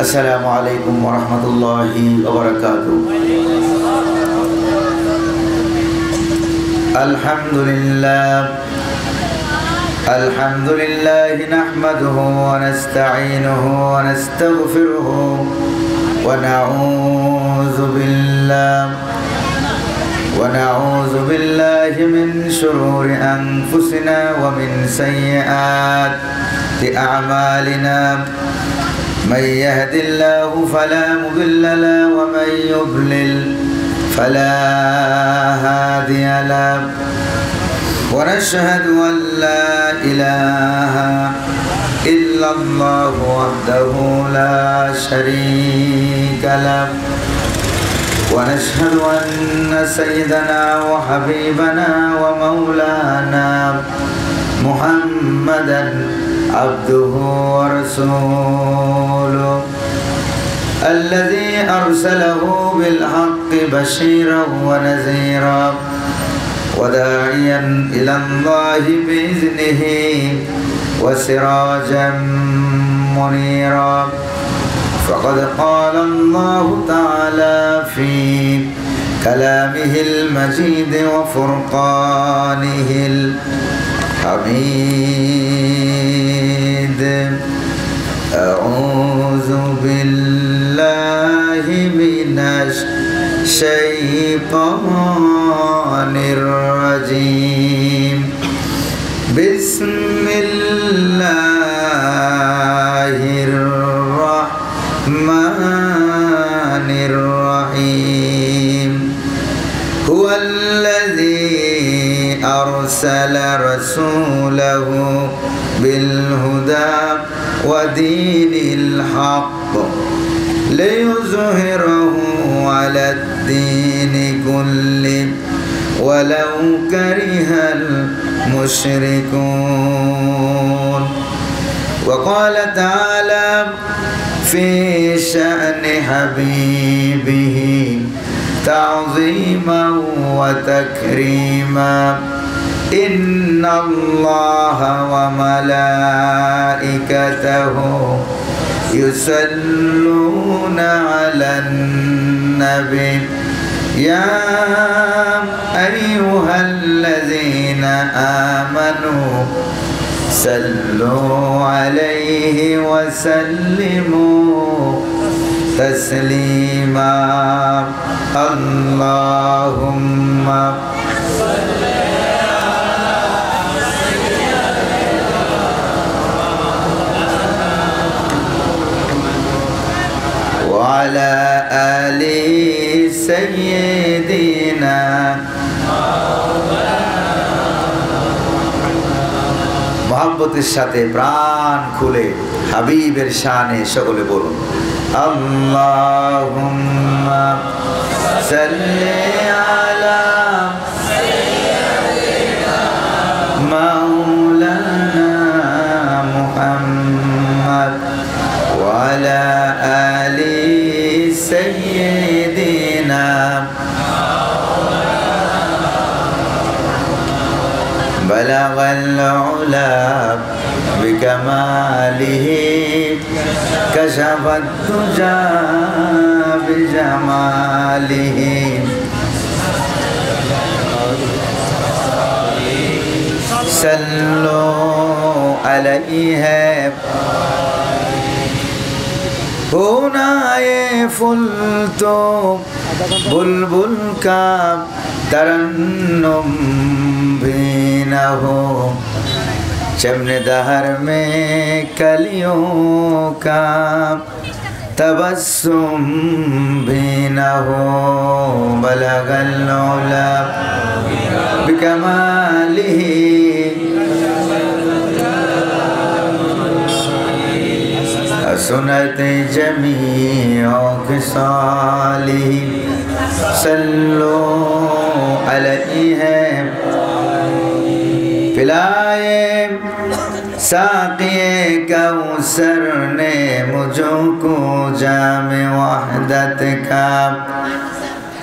अस्सलामु अलैकुम वरहमतुल्लाहि वबरकातुहू। अल्हम्दुलिल्लाह नहमदुहु व नस्तईनुहु व नस्तगफिरुहु व नऊज़ु बिल्लाहि मिन शुरूरि अनफुसिना व मिन सय्यिआति अअमालिना। मन यहदिल्लाहु फला मुदिल्ल लहु व मन युद्लिल फला हादिय लहु व नशहदु अन ला इलाहा इल्लल्लाहु वहदहु ला शरीका लहु व नशहदु अन्न सय्यदना व हबीबना व मौलाना मुहम्मदन अब्दुहु व रसूलुहु अल्लज़ी अरसलहु बिल हक़्क़ि बशीरन व नज़ीरा व दाइयन इलल्लाहि बिइज़निहि व सिराजन मुनीरा। फ़क़द क़ाल अल्लाहु तआला फ़ी कलामिहिल मजीद व फ़ुरक़ानिहिल हमीद। अऊज़ु बिल्लाहि मिनश शैतानिर रजीम। बिस्मिल्लाहिर रहमानिर रहीम। हुवल्लज़ी अरसल रसूलहु बिलहुदा व दीनिल हक़्क़ लियुज़हिरहु अलद्दीनि कुल्लिहि वलौ करिहल मुश्रिकून। वक़ाल तआला फ़ी शअनि हबीबिही ताज़ीमन व तकरीमा। इन्नल्लाह व मलाइकतहु युसल्लूना अलन नबी या अय्युहल्लज़ीना आमनू सल्लू अलैहि व सल्लिमू तस्लीमा। अल्लाहुम्मा व अला आलि सय्यिदिना। मोहब्बतेर साथे प्राण खुले हाबिबेर शाने सकले बोलुन अल्लाहुम्मा सल्ली अला मौलाना मुहम्मद व अला आलि सय्यिदिना। बलगल उला बिकमालिही कशफत दुजा बिजमालिही। सल्लू अलैहि होना ये फुल तो बुलबुल का तरन्नुम भी न हो। शब्ने दहर में कलियों का तबस्सुम भी न हो। बलगल उला बिकमालिही सुनत जमीओ खिसालिही। सल्लो अलैहि पिलाए साक़िए कौसर ने मुझको जामे वहदत का।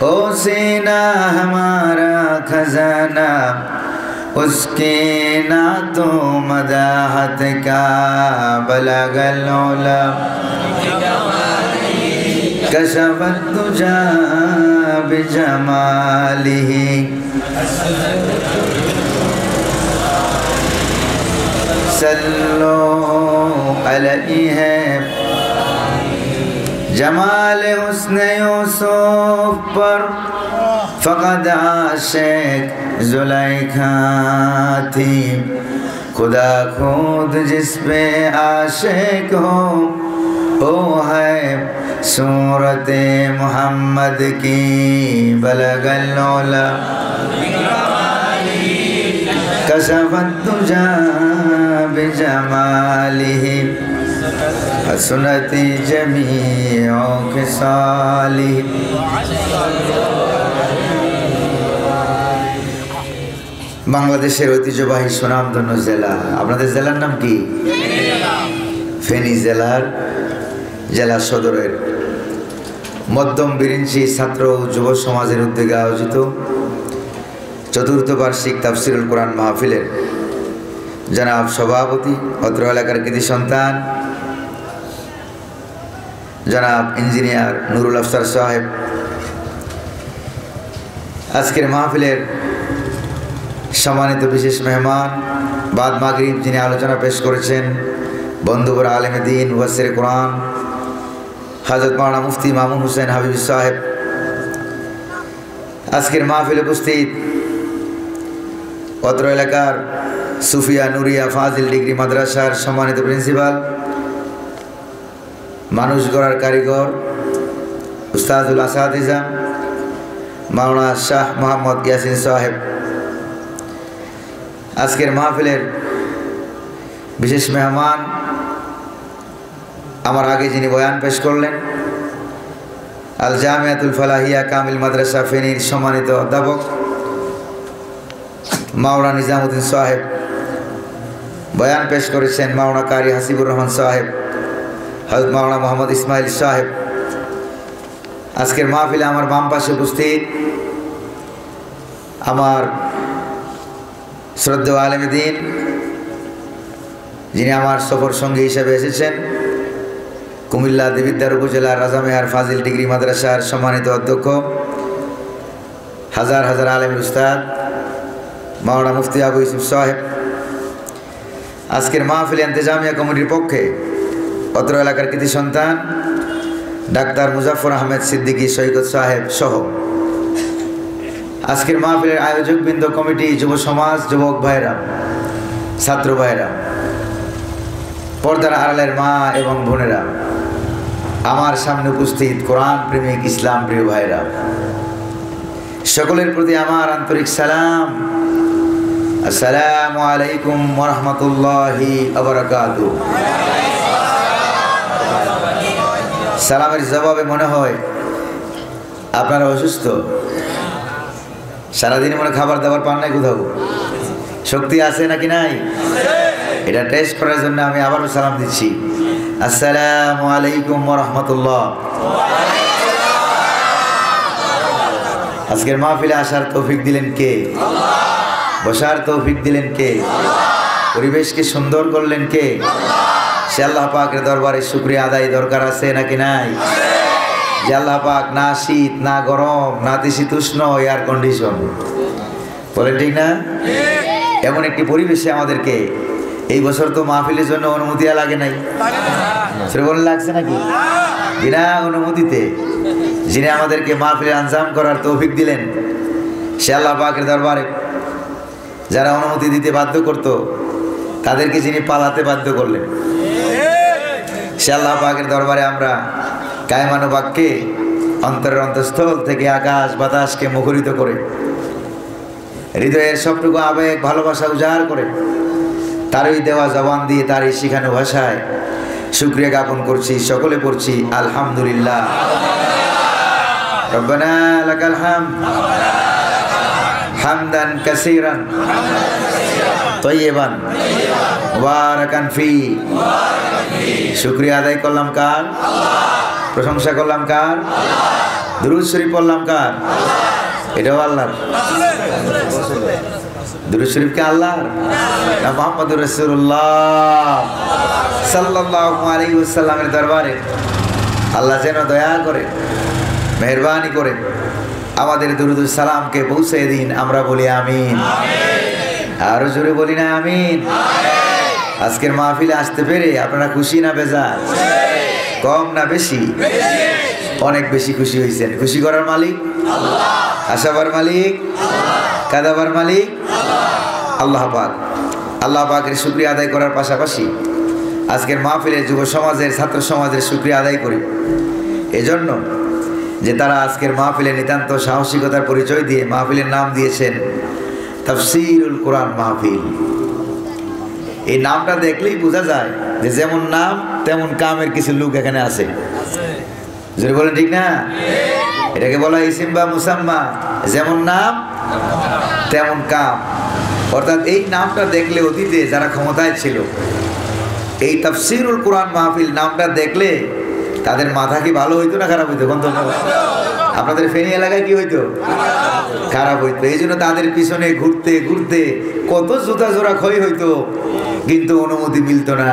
ओ सीना हमारा खजाना उसके नातों मदाहत का। बलगल उला كشف الدجى بجماله सल्लो अलैहि है जमाल हुस्न यूसुफ पर फ़क़द आशिक़ ज़ुलैखा थी खुदा खुद जिस पे आशिक़ हो वो है सूरत मोहम्मद की बलगल औला कशफ़त दुजा बिजमालिही हसनती जमीओ खिसालिही। বাংলাদেশের ঐতিহ্যবাহী সুনামধন্য জেলা, আপনাদের জেলার নাম কি? ফেনী জেলার জেলা সদরের মধ্যম বিরিঞ্চি ছাত্র যুব সমাজের উদ্যোগে আয়োজিত চতুর্থ বার্ষিক তাফসিরুল কোরআন মাহফিলের জনাব সভাপতি, অত্র এলাকার কৃতি সন্তান জনাব ইঞ্জিনিয়ার নুরুল আফসার সাহেব, আজকের মাহফিলের সম্মানিত বিশেষ মেহমান, বাদ মাগরিব যিনি আলোচনা পেশ করেছেন বন্ধুবর আলেম দ্বীন মুফাসসির কোরআন হযরত মাওলানা মুফতি মামুন হোসেন হাবিব সাহেব, আজকের মাহফিলে উপস্থিত অত্র এলাকার সুফিয়া নুরিয়া ফাজিল ডিগ্রি মাদ্রাসার সম্মানিত প্রিন্সিপাল, মানুষ গড়ার কারিগর উস্তাদুল আসাতিজা মাওলানা শাহ মোহাম্মদ ইয়াসিন সাহেব, আজকের মাহফিলের বিশেষ মেহমান আমার আগে যিনি বয়ান পেশ করলেন আল জামিয়াতুল ফালাহিয়া কামিল মাদ্রাসা ফেনীর সম্মানিত অধ্যাপক মাওলানা নিজামুদ্দিন সাহেব, বয়ান পেশ করেছেন মাওলানা কারি হাসিবুর রহমান সাহেব, হযরত মাওলানা মোহাম্মদ ইসমাইল সাহেব। আজকের মাহফিলে আমার বাম পাশে উপস্থিত আমার শ্রদ্ধেয় আলেম দ্বীন যিনি আমার সফর সঙ্গী হিসেবে এসেছেন, কুমিল্লা দেবিদ্বার উপজেলার রাজামেহার ফাজিল ডিগ্রি মাদ্রাসার সম্মানিত অধ্যক্ষ হাজার হাজার আলেমের উস্তাদ মাওলানা মুফতি আবু ইউসুফ সাহেব, আজকের মাহফিল ইন্তেজামিয়া কমিটির পক্ষে অত্র এলাকার কৃতি সন্তান ডাক্তার মুজাফর আহমেদ সিদ্দিকী সৈকত সাহেব সহ আজকের মাহফিলের আয়োজকবৃন্দ, কমিটি, যুব সমাজ, যুবক ভাইরা, ছাত্র ভাইরা, পর্দার আড়ালের মা এবং বোনেরা, আমার সামনে উপস্থিত কোরআন প্রেমিক ইসলাম প্রিয় ভাইরা, সকলের প্রতি আমার আন্তরিক সালাম। আসসালামু আলাইকুম ওয়া রাহমাতুল্লাহি ওয়া বারাকাতুহু। সালামের জবাবে মনে হয় আপনারা অসুস্থ, সারাদিন মনে খাবার দাবার পান নাই, কোথাও শক্তি আছে নাকি নাই, এটা টেস্ট করার জন্য আমি আবারও সালাম দিচ্ছি। আসসালামু আলাইকুম ওয়া রাহমাতুল্লাহ। আজকের মাহফিলে আসার তৌফিক দিলেন কে? বসার তৌফিক দিলেন কে? পরিবেশকে সুন্দর করলেন কে? সে আল্লাহ পাকের দরবারে শুকরিয়া আদায় দরকার আছে নাকি নাই? যে আল্লাহ পাক না শীত না গরম না শীতোষ্ণ এয়ার কন্ডিশন, বলেন ঠিক না, এমন একটি পরিবেশে আমাদেরকে এই বছর তো মাহফিলের জন্য অনুমতি লাগে নাই, সেটা বলে লাগছে নাকি? বিনা অনুমতিতে যিনি আমাদেরকে মাহফিলে আঞ্জাম করার তৌফিক দিলেন সে আল্লাহ পাকের দরবারে যারা অনুমতি দিতে বাধ্য করত তাদেরকে যিনি পালাতে বাধ্য করলেন সে আল্লাহ পাকের দরবারে আমরা কায়মানো বাক্যে অন্তরের অন্তঃস্থল থেকে আকাশ বাতাসকে মুখরিত করে হৃদয়ের সবটুকু আবেগ ভালোবাসা উজাড় করে তারই দেওয়া জবান দিয়ে তারই শিখানো ভাষায় শুকরিয়া জ্ঞাপন করছি, সকলে পড়ছি আলহামদুলিল্লাহ। রব্বানা লাকাল হামদ হামদান কাসীরান তাইয়িবান মুবারাকান ফি। শুকরিয়া আদায় করলাম কার? প্রশংসা করলাম কার? দুরূদ শরীফ পড়লাম কার? এটাও আল্লাহর। দুরূদ শরীফ কি আল্লাহর না মুহাম্মদুর রাসূলুল্লাহ সাল্লাল্লাহু আলাইহি ওয়াসাল্লামের দরবারে আল্লাহ যেন দয়া করে মেহেরবানি করে আমাদের দুরুদ সালামকে পৌঁছে দিন। আমরা বলি আমিন, আরো জোরে বলি না আমিন। আজকের মাহফিলে আসতে পেরে আপনারা খুশি না বেজার? কম না বেশি? অনেক বেশি খুশি হয়েছেন। খুশি করার মালিক আল্লাহ, আশাবার মালিক কাদাবার মালিক আল্লাহ পাক। আল্লাহ পাকের শুকরিয়া আদায় করার পাশাপাশি আজকের মাহফিলে যুব সমাজের, ছাত্র সমাজের শুকরিয়া আদায় করি এজন্য যে তারা আজকের মাহফিলে নিতান্ত সাহসিকতার পরিচয় দিয়ে মাহফিলের নাম দিয়েছেন তাফসীরুল কোরআন মাহফিল। এই নামটা দেখলেই বোঝা যায় যে যেমন নাম তেমন কামের কিছু লোক এখানে আছে। যদি বলেন ঠিক না? এটাকে বলা ইসিম বা মুসাম্মা, যেমন নাম তেমন কাম। অর্থাৎ এই নামটা দেখলে অতীতে যারা ক্ষমতায় ছিল, এই তাফসীরুল কোরআন মাহফিল নামটা দেখলে তাদের মাথা কি ভালো হইতো না খারাপ হইতো? আপনাদের ফেনী এলাকায় কি হইতো? খারাপ হইতো। এই জন্য তাদের পিছনে ঘুরতে ঘুরতে কত জুতা জোড়া ক্ষয় হইতো, কিন্তু অনুমতি মিলতো না।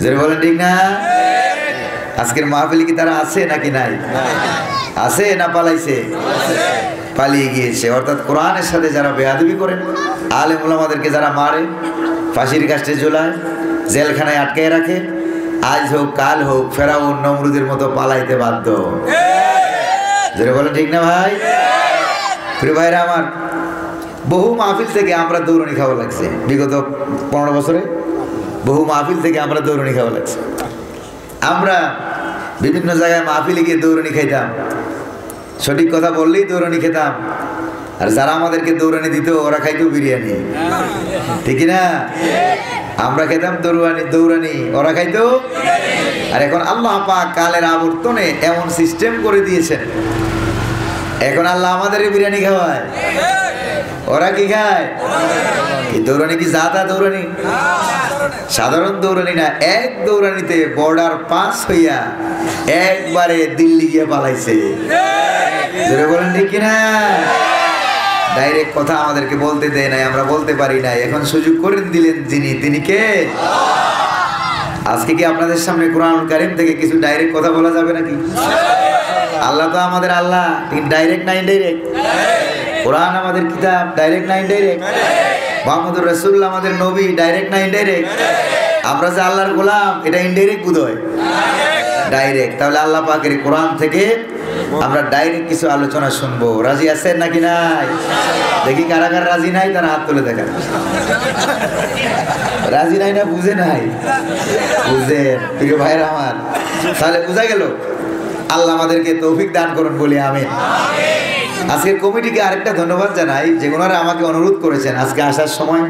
যেটা বলেন ঠিক না? আজকের মাহফিলে কি তারা আছে নাকি নাই? আছে না পালাইছে? পালিয়ে গিয়েছে। অর্থাৎ কোরআনের সাথে যারা বেয়াদবি করেন, আলেম উলামাদেরকে যারা মারে, ফাঁসির কাস্টে ঝোলায়, জেলখানায় আটকায় রাখে, আজ হোক কাল হোক ফেরাউন নমরুদের মতো পালাইতে বাধ্য। যেটা বলেন ঠিক না ভাই? প্রিয় ভাইরা আমার, বহু মাহফিল থেকে আমরা দৌড়নি খাওয়া লাগছে। বিগত 15 বছরে বহু মাহফিল থেকে আমরা দৌড়নি খাওয়া লাগছে। আমরা বিভিন্ন জায়গায় মাহফিলে গিয়ে দৌড়নি খাইতাম, সঠিক কথা বললেই দৌড়নি খেতাম। আর যারা আমাদেরকে দৌড়ানি দিত ওরা খাইতো বিরিয়ানি, ঠিক না? আমরা খেতাম দৌড়ানি, ওরা খাইতো। আর এখন আল্লাহ পাক কালের আবর্তনে এমন সিস্টেম করে দিয়েছেন, এখন আল্লাহ আমাদের বিরিয়ানি খাওয়ায়, ওরা কি খায়? এই দৌড়ানি কি জাদা দৌড়ানি? সাধারণ দৌড়ানি না। এক দৌড়ানিতে বর্ডার পাস হইয়া একবারে দিল্লি গিয়ে পালাইছে। বলেন ঠিক কিনা? ডাইরেক্ট কথা আমাদেরকে বলতে দেয় নাই, আমরা বলতে পারি নাই। এখন সুযোগ করে দিলেন যিনি, তিনি কে? আজকে কি আপনাদের সামনে কোরআনুল কারীম থেকে কিছু ডাইরেক্ট কথা বলা যাবে নাকি? আল্লাহ তো আমাদের আল্লাহ, ডাইরেক্ট না ইনডাইরেক্ট? কোরআন আমাদের কিতাব, ডাইরেক্ট না ইনডাইরেক্ট? মুহাম্মদুর রাসূলুল্লাহ আমাদের নবী, ডাইরেক্ট না ইনডাইরেক্ট? আমরা যে আল্লাহর গোলাম, এটা ইনডাইরেক্ট বোধহয়? ডাইরেক্ট। তাহলে আল্লাহ পাকের কোরআন থেকে আমরা ডাইরেক্ট কিছু আলোচনা শুনবো। রাজি আছেন নাকি নাই? দেখি কারা কারা রাজি নাই, তারা হাত তুলে দেখান। রাজি নাই না বুঝে নাই? বুঝে। প্রিয় ভাইরা আমার, তাহলে বোঝা গেল। আল্লাহ আমাদেরকে তৌফিক দান করুন বলি আমিন। আজকের কমিটিকে আরেকটা ধন্যবাদ জানাই, যে ওনারা আমাকে অনুরোধ করেছেন আজকে আসার সময়।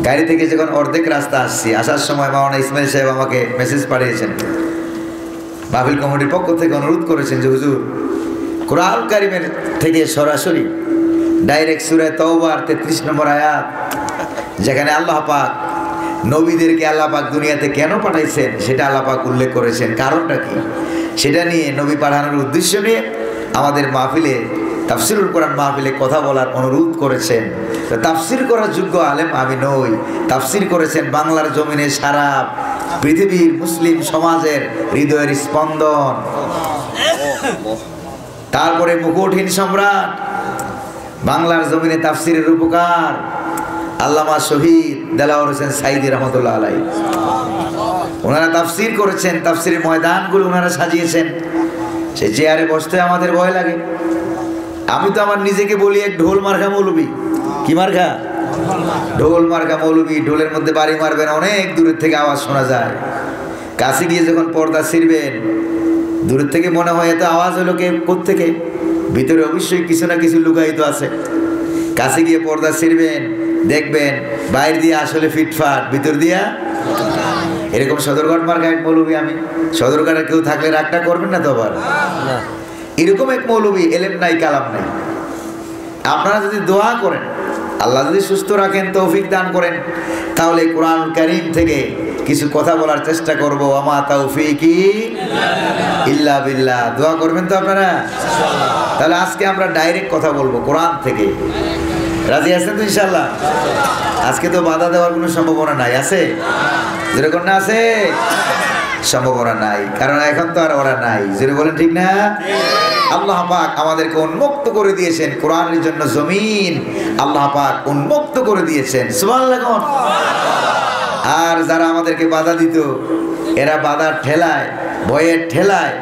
গাড়ি থেকে যখন অর্ধেক রাস্তা আসছি, আসার সময় মাওলানা ইসমাইল সাহেব আমাকে মেসেজ পাঠিয়েছেন, মাহফিল কমিটির পক্ষ থেকে অনুরোধ করেছেন যে হুজুর কোরআনুল কারীমের থেকে সরাসরি ডাইরেক্ট সূরা তাওবার 33 নম্বর আয়াত, যেখানে আল্লাহ পাক নবীদেরকে আল্লাহ পাক দুনিয়াতে কেন পাঠাইছেন সেটা আল্লাহ পাক উল্লেখ করেছেন, কারণটা কি সেটা নিয়ে, নবী পাঠানোর উদ্দেশ্য নিয়ে আমাদের মাহফিলে, তাফসীরুল কোরআন মাহফিলে কথা বলার অনুরোধ করেছেন। তাফসীর করার যোগ্য আলেম আমি নই, তাফসীর করেছেন বাংলার জমিনে সারা পৃথিবীর মুসলিম সমাজের হৃদয়ের স্পন্দন, তারপরে মুকুটহীন সম্রাট, বাংলার জমিনে তাফসীরের রূপকার আল্লামা শহীদ দেলাওয়ার হোসেন সাঈদী রহমতুল্লাহ আলাইহি। ওনারা তাফসীর করেছেন, তাফসীরের ময়দানগুলো ওনারা সাজিয়েছেন। সেই চেয়ারে বসতে আমাদের ভয় লাগে। আমি তো আমার নিজেকে বলি এক ঢোল মার্কা মৌলবী। কি মার্কা? ঢোল মার্কা মৌলবী। ঢোলের মধ্যে বাড়ি মারবেন, অনেক দূরের থেকে আওয়াজ শোনা যায়। কাছে গিয়ে যখন পর্দা ছিঁড়বেন, দূরের থেকে মনে হয় এত আওয়াজ হলো কে কোত্থেকে? ভিতরে অবশ্যই কিছু না কিছু লুকায়িত আছে। কাছে গিয়ে পর্দা ছিঁড়বেন, দেখবেন বাইরে দিয়ে আসলে ফিটফাট, ভিতর দিয়া এরকম। সদরঘাট মার্কা এক মৌলবী আমি। সদরঘাটে কেউ থাকলে রাগটা করবেন না তো আবার? এরকম এক মৌলবী, এলেম নাই কালাম নাই। আপনারা যদি দোয়া করেন, আল্লাহ যদি সুস্থ রাখেন, তৌফিক দান করেন, তাহলে কোরআনুল কারীম থেকে কিছু কথা বলার চেষ্টা করবো। ওয়া মা তাওফীকি ইল্লা বিল্লাহ। দোয়া করবেন তো আপনারা? তাহলে আজকে আমরা ডাইরেক্ট কথা বলবো কোরআন থেকে। রাজি আছেন তো ইনশাআল্লাহ? আজকে তো বাধা দেওয়ার কোনো সম্ভাবনা নাই, আছে? যেরকম না আছে? সম্ভাবনা নাই, কারণ এখন তো আর ওরা নাই। যেটা বলেন ঠিক না? আল্লাহ পাক আমাদেরকে উন্মুক্ত করে দিয়েছেন কোরআনের জন্য, জমিন আল্লাহ পাক উন্মুক্ত করে দিয়েছেন। সুবহানাল্লাহ। আর যারা আমাদেরকে বাধা দিত, এরা বাধার ঠেলায়, ভয়ের ঠেলায়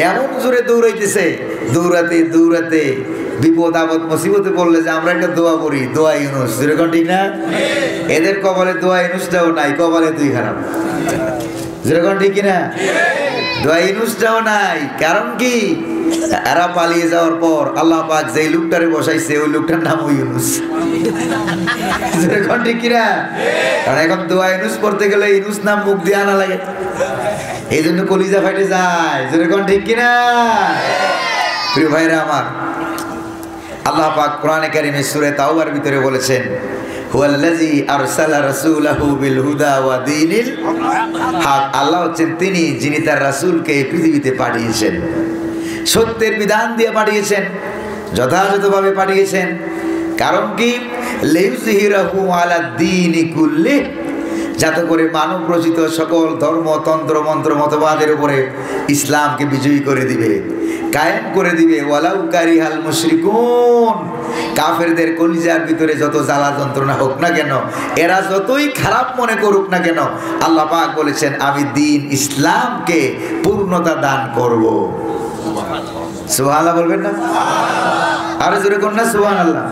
এমন জোরে দৌড়াইতেছে, দৌড়াতে দৌড়াতে বিপদ আপদ মুসিবতে পড়লে যে আমরা একটা দোয়া করি, দোয়া ইউনুস। যেরকম ঠিক না? এদের কপালে দোয়া ইউনুসটাও নাই, কপালে তুই খারাপ। যেরকম ঠিক না? দোয়া ইউনুসটাও নাই। কারণ কি? এরা পালিয়ে যাওয়ার পর আল্লাহ পাক যেই লোকটারে বসাইছে ওই লোকটার নাম ইউনুস। যেরকম ঠিক কিনা? কারণ এখন দোয়া ইউনুস পড়তে গেলে ইউনুস নাম মুখ দিয়ে আনা লাগে, এই জন্য কলিজা ফাইটে যায়। যেরকম ঠিক কিনা? প্রিয় ভাইরা আমার, আল্লাহ পাক কোরআনে কারিমে সূরা তাওবার ভিতরে বলেছেন, হুয়াল্লাযী আরসালা রাসূলাহু বিল হুদা ওয়া দীনিল হক। আল্লাহ হচ্ছেন তিনি যিনি তার রাসূলকে এই পৃথিবীতে পাঠিয়েছেন, সত্যের বিধান দিয়ে পাঠিয়েছেন, যথাযথভাবে পাঠিয়েছেন। কারণ কি? লিইয়ুযহিরাহু আলাদ দীনি কুল্লি, যাতে করে মানব রচিত সকল ধর্ম, তন্ত্র, মন্ত্র, মতবাদের উপরে ইসলামকে বিজয়ী করে দিবে, কায়েম করে দিবে। ওয়ালাউ কারিহাল মুশরিকুন, কাফেরদের কলিজার ভিতরে যত জ্বালা যন্ত্রণা হোক না কেন, এরা যতই খারাপ মনে করুক না কেন, আল্লাহ পাক বলেছেন আমি দ্বীন ইসলামকে পূর্ণতা দান করব। সুবহানাল্লাহ বলবেন না? আরো জোরে করুন না সুবহানাল্লাহ।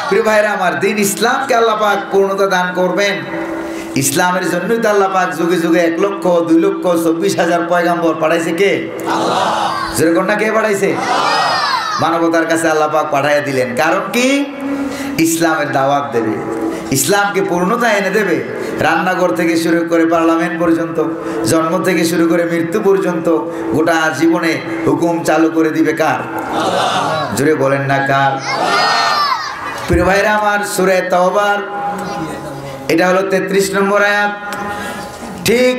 প্রিয় ভাইরা আমার, দ্বীন ইসলামকে আল্লাহ পাক পূর্ণতা দান করবেন। ইসলামের জন্যই তো আল্লাহ পাক যুগে যুগে 1 লক্ষ 2 লক্ষ 24,000 পয়গাম্বর পাঠাইছে। কে? আল্লাহ। যেরকম না, কে পাঠাইছে? মানবতার কাছে আল্লাহ পাক পাঠাইয়া দিলেন। কারণ কি? ইসলামের দাওয়াত দেবে, ইসলামকে পূর্ণতা এনে দেবে। রান্নাঘর থেকে শুরু করে পার্লামেন্ট পর্যন্ত, জন্ম থেকে শুরু করে মৃত্যু পর্যন্ত গোটা জীবনে হুকুম চালু করে দিবে কার? আল্লাহ। জোরে বলেন না কার? প্রিয় ভাইরা আমার, সূরা তাওবার এটা হলো 33 নম্বর আয়াত। ঠিক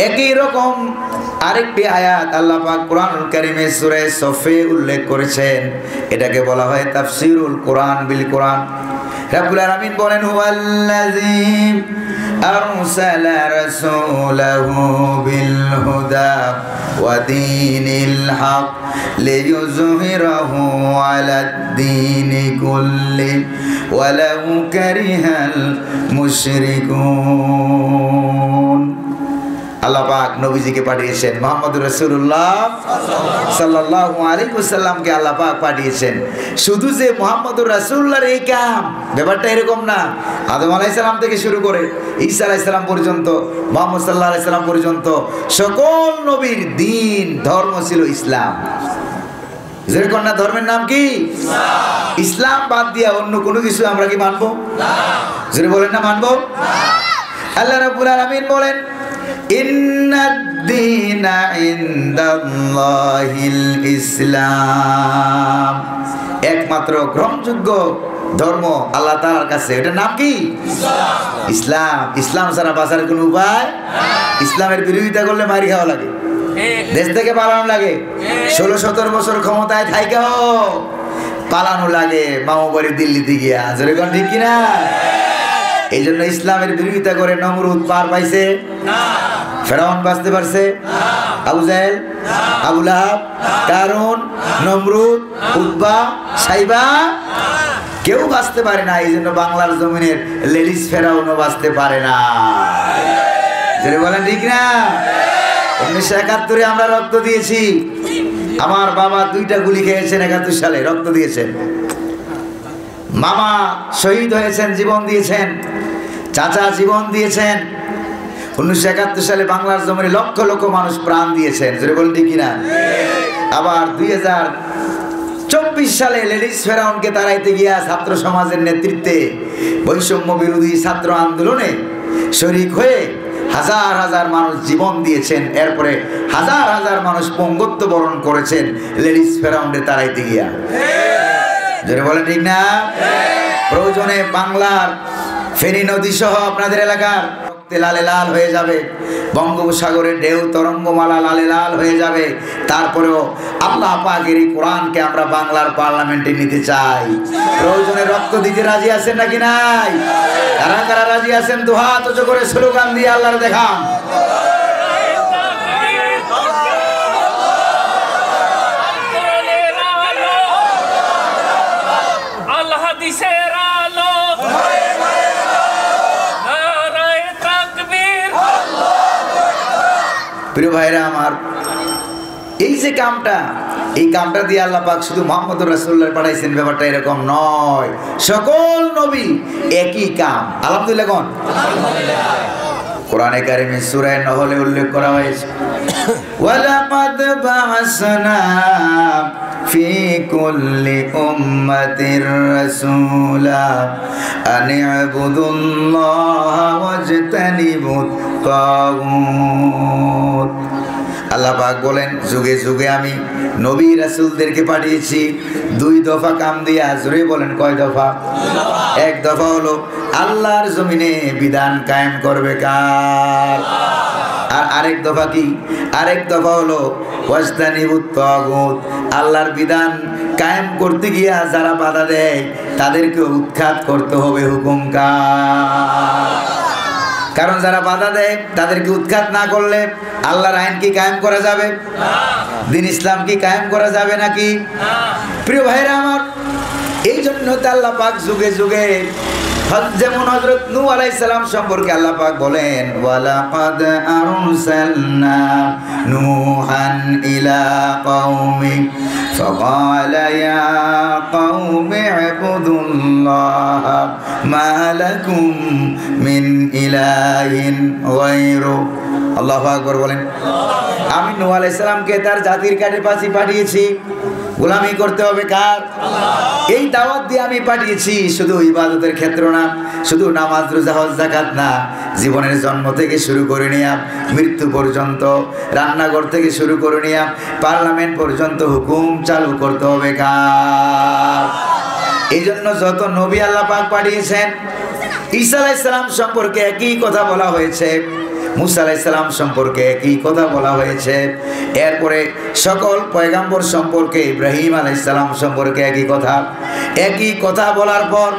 একই রকম আরেকটি আয়াত আল্লাহ পাক কোরআনুল কারীমে সূরা সফে উল্লেখ করেছেন। এটাকে বলা হয় তাফসীরুল কোরআন বিল কোরআন। রাব্বুল আলামিন বলেন, হুয়াল্লাযী আরসালা রাসূলাহু বিল হুদা ওয়া দীনিল হক লিইয়ুযহিরাহু আলাদ দীনি কুল্লি ওয়ালাউ কারিহাল মুশরিকুন। আল্লাহ পাক নবীজিকে পাঠিয়েছেন, মুহাম্মদুর রাসূলুল্লাহ সাল্লাল্লাহু আলাইহি ওয়াসাল্লামকে আল্লাহ পাক পাঠিয়েছেন। শুধু যে মুহাম্মদুর রাসূলুল্লাহর এই কাম, ব্যাপারটা এরকম না। আদম আলাইহিস সালাম থেকে শুরু করে ঈসা আলাইহিস সালাম পর্যন্ত, মুহাম্মদ সাল্লাল্লাহু আলাইহি সাল্লাম পর্যন্ত সকল নবীর দ্বীন ধর্ম ছিল ইসলাম। যেরকম না, ধর্মের নাম কি? ইসলাম। ইসলাম বাদ দিয়া অন্য কোনো কিছু আমরা কি মানবো? না। যদি বলেন না মানবো? না। আল্লাহ রাব্বুল আলামিন বলেন, ইন্নাদ-দীনা ইনদাল্লাহিল ইসলাম, একমাত্র গ্রহণযোগ্য ধর্ম আল্লাহ তাআলার কাছে, এটার নাম কি? ইসলাম। ইসলাম। ইসলাম ছাড়া বাঁচার কোনো উপায়? ইসলামের বিরোধিতা করলে মারি খাওয়া লাগে, দেশ থেকে পালানো লাগে, 16-17 বছর ক্ষমতায় থাইকাও পালানো লাগে মামা বাড়ি দিল্লিতে গিয়া। যেরকম ঠিক কিনা? এই জন্য ইসলামের বিরোধিতা করে নমরুদ পার পাইছে না, ফেরাউন বাঁচতে পারছে না, আবু জাহেল, আবু লাহাব, কারুন, নমরুদ, উতবা, সাইবা কেউ বাঁচতে পারে না। এই জন্য বাংলার জমিনের লেডিস ফেরাউনও বাঁচতে পারে না। যেটা বলেন ঠিক না? 1971 আমরা রক্ত দিয়েছি। আমার বাবা 2টা গুলি খেয়েছেন 71 সালে, রক্ত দিয়েছেন। মামা শহীদ হয়েছেন, জীবন দিয়েছেন। চাচা জীবন দিয়েছেন। 1971 সালে বাংলার জমিনে লক্ষ লক্ষ মানুষ প্রাণ দিয়েছেন। যেটা বলেন ঠিক কিনা? আবার 2024 সালে লেডিস ফেরাউনকে তাড়াইতে গিয়া ছাত্র সমাজের নেতৃত্বে বৈষম্য বিরোধী ছাত্র আন্দোলনে শরীক হয়ে হাজার হাজার মানুষ জীবন দিয়েছেন। এরপরে হাজার হাজার মানুষ পঙ্গত্ব বরণ করেছেন লেডিস ফেরাউনকে তাড়াইতে গিয়া। যেটা বলেন ঠিক না? প্রয়োজনে বাংলার ফেনী নদী সহ আপনাদের এলাকার রক্তে লালে লাল হয়ে যাবে, বঙ্গোপসাগরের ঢেউ তরঙ্গমালা লালে লাল হয়ে যাবে। তারপরেও আল্লাহ পাকের এই কোরআনকে আমরা বাংলার পার্লামেন্টে নিতে চাই। প্রয়োজনে রক্ত দিতে রাজি আছেন নাকি নাই? কারা কারা রাজি আছেন? দুহাত উঁচু করে স্লোগান দিয়ে আল্লাহর দেখান। প্রিয় ভাইরা আমার, এই যে কামটা, এই কামটা দিয়ে আল্লাহ পাক শুধু মুহাম্মদুর রাসূলুল্লাহ পাঠাইছেন, ব্যাপারটা এরকম নয়। সকল নবী একই কাম। আলহামদুলিল্লাহ কোন? কোরআনে কারিমে সূরা নহলে উল্লেখ করা হয়েছে, ওয়ালাকাদ বা'আসনা ফি কুল্লি উম্মাতির রাসূলা আন ইবুদুল্লাহা ওয়াজতানিবুত তাগুত। আল্লাহ পাক বলেন, যুগে যুগে আমি নবী রাসূলদেরকে পাঠিয়েছি দুই দফা কাম দিয়া। জোরে বলেন, কয় দফা? এক দফা হলো আল্লাহর জমিনে বিধান কায়েম করবে কার? আর আরেক দফা কি? আরেক দফা হলো ওয়াজতানিবুত তাগুত, আল্লাহর বিধান কায়েম করতে গিয়া যারা বাধা দেয় তাদেরকে উৎখাত করতে হবে হুকুম কার? কারণ যারা বাধা দেয় তাদেরকে উৎখাত না করলে আল্লাহর আইন কি কায়েম করা যাবে? দিন ইসলাম কি কায়েম করা যাবে নাকি? প্রিয় ভাইরা আমার, এই জন্য তো আল্লাহ পাক যুগে যুগে, যেমন হযরত নূহ আলাইহিস সালাম সম্পর্কে আল্লাহ পাক বলেন, ওয়ালাকাদ আরসালনা নূহান ইলা কওমি ফাকালা ইয়া কওমি ইবুদুল্লাহা মা লাকুম মিন ইলাহিন গায়রু। আল্লাহু আকবার বলেন। আমি নূহ আলাইহিস সালামকে তার জাতির কাছে পাঠিয়েছি, গোলামি করতে হবে কার? এই দাওয়াত দিয়ে আমি পাঠিয়েছি। শুধু ইবাদতের ক্ষেত্র না, শুধু নামাজ রোজা হজ যাকাত না, জীবনের জন্ম থেকে শুরু করে নিয়ে মৃত্যু পর্যন্ত, রান্নাঘর থেকে শুরু করে নিয়ে পার্লামেন্ট পর্যন্ত হুকুম চালু করতে হবে কার? এই জন্য যত নবী আল্লাহ পাক পাঠিয়েছেন, ঈসা আলাইহিস সালাম সম্পর্কে একই কথা বলা হয়েছে, মুসা আলাইহিস সালাম সম্পর্কে একই কথা বলা হয়েছে, এরপরে সকল পয়গাম্বর সম্পর্কে, ইব্রাহিম আলাইহিস সালাম সম্পর্কে একই কথা বলার পর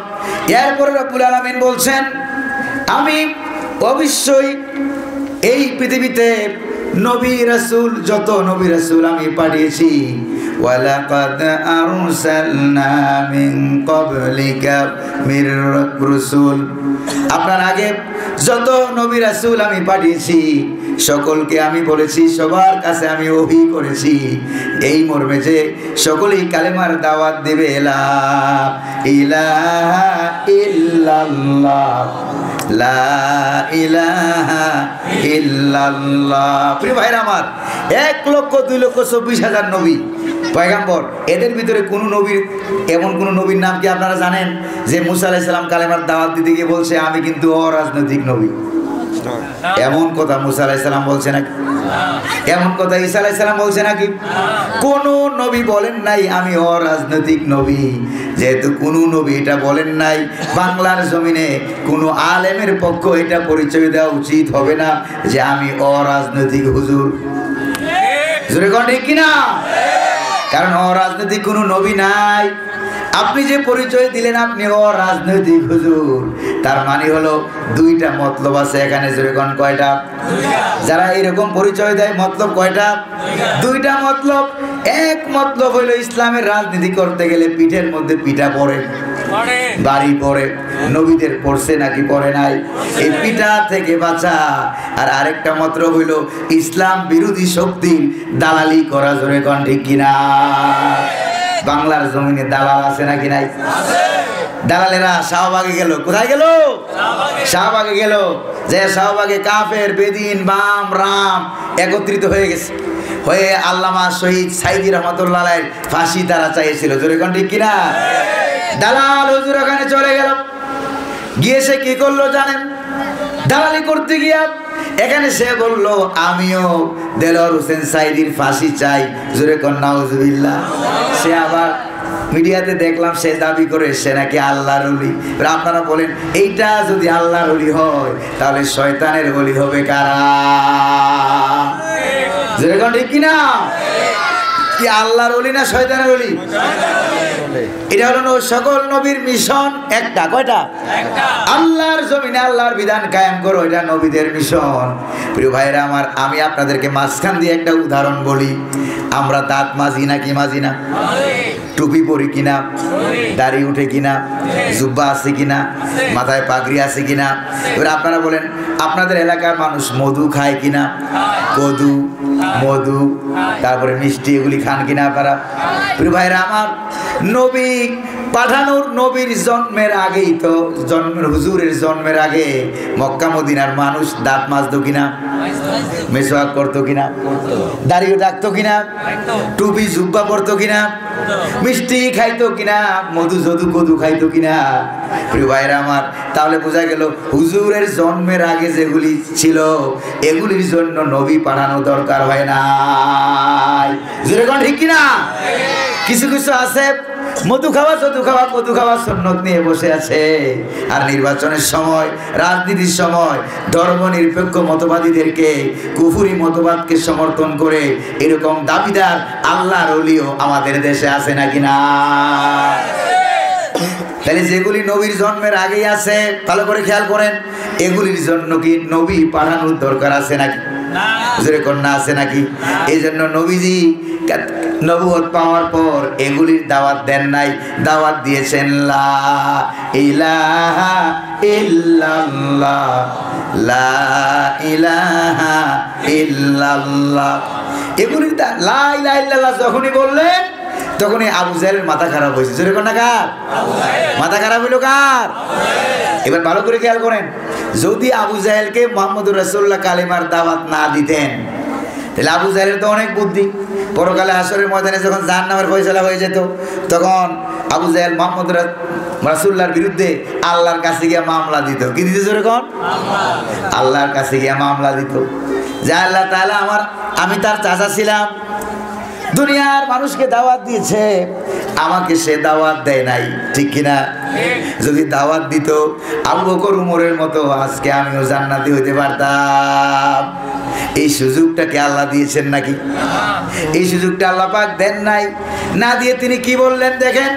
এরপরে রব্বুল আলামিন বলছেন, আমি অবশ্যই এই পৃথিবীতে নবী রাসূল, যত নবী রাসূল আমি পাঠিয়েছি, ওয়ালাকাদ আরসালনা মিন ক্বাবলিকা মির রাসূল, আপনার আগে যত নবী রাসূল আমি পাঠিয়েছি সকলকে আমি বলেছি, সবার কাছে আমি ওহী করেছি এই মর্মে যে সকলেই কালেমার দাওয়াত দেবে, লা ইলাহা ইল্লাল্লাহ, লা ইলাহা ইল্লাল্লাহ। প্রিয় ভাইরা আমার, 1,02,24,000 নবী পয়গাম্বর, এদের ভিতরে কোন নবীর, এমন কোন নবীর নাম কি আপনারা জানেন যে মুসা আলাইহিস সালাম কালেমার দাওয়াত দিতে গিয়ে বলছে আমি কিন্তু অরাজনৈতিক নবী? এমন কথা মুসা আলাইহিস সালাম বলছে নাকি? এমন কথা ঈসা আলাইহিস সালাম বলছে নাকি? কোন নবী বলেন নাই আমি অরাজনৈতিক নবী। যেহেতু কোন নবী এটা বলেন নাই, বাংলার জমিনে কোন আলেমের পক্ষ এটা পরিচয় দেওয়া উচিত হবে না যে আমি অরাজনৈতিক হুজুর। জোরে কোন ঠিক কিনা? কারণ অরাজনৈতিক কোন নবী নাই। আপনি যে পরিচয় দিলেন আপনি অরাজনৈতিক হুজুর, তার মানে হলো দুইটা মতলব আছে এখানে। জোরে কোন কয়টা? যারা এরকম পরিচয় দেয় মতলব কয়টা? দুইটা মতলব। এক মতলব হইল ইসলামের রাজনীতি করতে গেলে পিঠের মধ্যে পিঠা পড়ে, বাড়ি পড়ে, নবীদের পড়ছে নাকি পড়ে নাই, এই পিঠা থেকে বাঁচা। আর আরেকটা মতলব হইল ইসলাম বিরোধী শক্তির দালালি করা। জোরে কোন ঠিক কিনা? বাংলার জমিনে দালাল আছে নাকি নাই? দালালেরা শাহবাগে গেল। কোথায় গেল? শাহবাগে গেল। যে শাহবাগে কাফের, বেদিন, বাম, রাম একত্রিত হয়ে গেছে, হয়ে আল্লামা শহীদ সাইদি রহমাতুল্লাহ আলাইহির ফাঁসি তারা চাইছিল। জোরে কোন ঠিক কিনা? দালাল হুজুর ওখানে চলে গেল, গিয়ে সে কি করলো জানেন? দালালি করতে গিয়া এখানে সে বললো আমিও দেলোয়ার হোসেন সাইদির ফাঁসি চাই। জোরে কোন নাউজুবিল্লাহ। সে আবার মিডিয়াতে দেখলাম সে দাবি করে সে নাকি আল্লাহর ওলি। আপনারা বলেন এইটা যদি আল্লাহর ওলি হয় তাহলে শয়তানের ওলি হবে কারা? জোরে কোন ঠিক কিনা? কি আল্লাহর ওলি না শয়তানের ওলি? এটা হলো সকল নবীর মিশন একটা। কয়টা? আল্লাহর জমিনে আল্লাহর বিধান কায়েম করো, এটা নবীদের মিশন। প্রিয় ভাইরা আমার, আমি আপনাদেরকে মাঝখান দিয়ে একটা উদাহরণ বলি। আমরা দাঁত মাজি নাকি মাজি না? টুপি পরি কিনা, দাড়ি উঠে কিনা, জুব্বা আছে কিনা, মাথায় পাগড়ি আছে কিনা। এবার আপনারা বলেন আপনাদের এলাকার মানুষ মধু খায় কিনা, কদু, মধু, তারপরে মিষ্টি, এগুলি খান কিনা আপনারা? প্রিয় ভাইরা আমার, নবী পাঠানোর, নবীর জন্মের আগেই তো, হুজুরের জন্মের আগে মক্কা মদিনার মানুষ দাঁত মাজতো কিনা, মেসওয়াক করতো কিনা, দাড়িও রাখতো কিনা, টুপি জুব্বা পরতো কিনা, মিষ্টি খাইতো কিনা, মধু যদু কদু খাইতো কিনা? প্রিয় ভাইরা আমার, তাহলে বোঝা গেল হুজুরের জন্মের আগে যেগুলি ছিল এগুলির জন্য নবী পাঠানো দরকার হয় না। ঠিক কিনা? কিছু কিছু আছে মধু খাওয়া, যদু খাওয়া, কদু খাওয়া সুন্নত নিয়ে বসে আছে, আর নির্বাচনের সময়, রাজনীতির সময় ধর্ম নিরপেক্ষ মতবাদীদেরকে, কুফুরি মতবাদকে সমর্থন করে এরকম দাবিদার আল্লাহর ওলিও আমাদের দেশে আছে নাকি না? তাহলে যেগুলি নবীর জন্মের আগেই আছে, ভালো করে খেয়াল করেন, এগুলির জন্য কি নবী পাঠানোর দরকার আছে নাকি? কন্যা আছে নাকি? এই জন্য নবীজি নবুয়ত পাওয়ার পর এগুলির দাওয়াত দেন নাই, দাওয়াত দিয়েছেন লা ইলাহা ইল্লাল্লাহ, লা ইলাহা ইল্লাল্লাহ। এগুলির লা ইলাহা ইল্লাল্লাহ যখনই বললেন তখনই আবু জাহেলের মাথা খারাপ হয়েছে। জোরে কোন না কার মাথা খারাপ হইল? কার? এবার ভালো করে খেয়াল করেন, যদি আবু জাহেলকে মুহাম্মদুর রাসূলুল্লাহ কালিমার দাওয়াত না দিতেন তাহলে আবু জাহেলের তো অনেক বুদ্ধি, পরকালে হাসরের ময়দানে যখন জাহান্নামের ফয়সালা হয়ে যেত তখন আবু জাহেল মুহাম্মদ রাসূলুল্লাহর বিরুদ্ধে আল্লাহর কাছে গিয়ে মামলা দিত। কি দিত? জোরে কোন? আল্লাহর কাছে গিয়ে মামলা দিত যে আল্লাহ তাআলা আমি তার চাচা ছিলাম, দুনিয়ার মানুষকে দাওয়াত দিয়েছে, আমাকে সে দাওয়াত দেয় নাই, ঠিক কিনা? যদি দাওয়াত দিত আবু বকর উমরের মতো আজকে আমিও জান্নাতি হইতে পারতাম। এই সুযোগটাকে আল্লাহ দিয়েছেন নাকি? এই সুযোগটা আল্লাহ পাক দেন নাই। না দিয়ে তিনি কি বললেন দেখেন,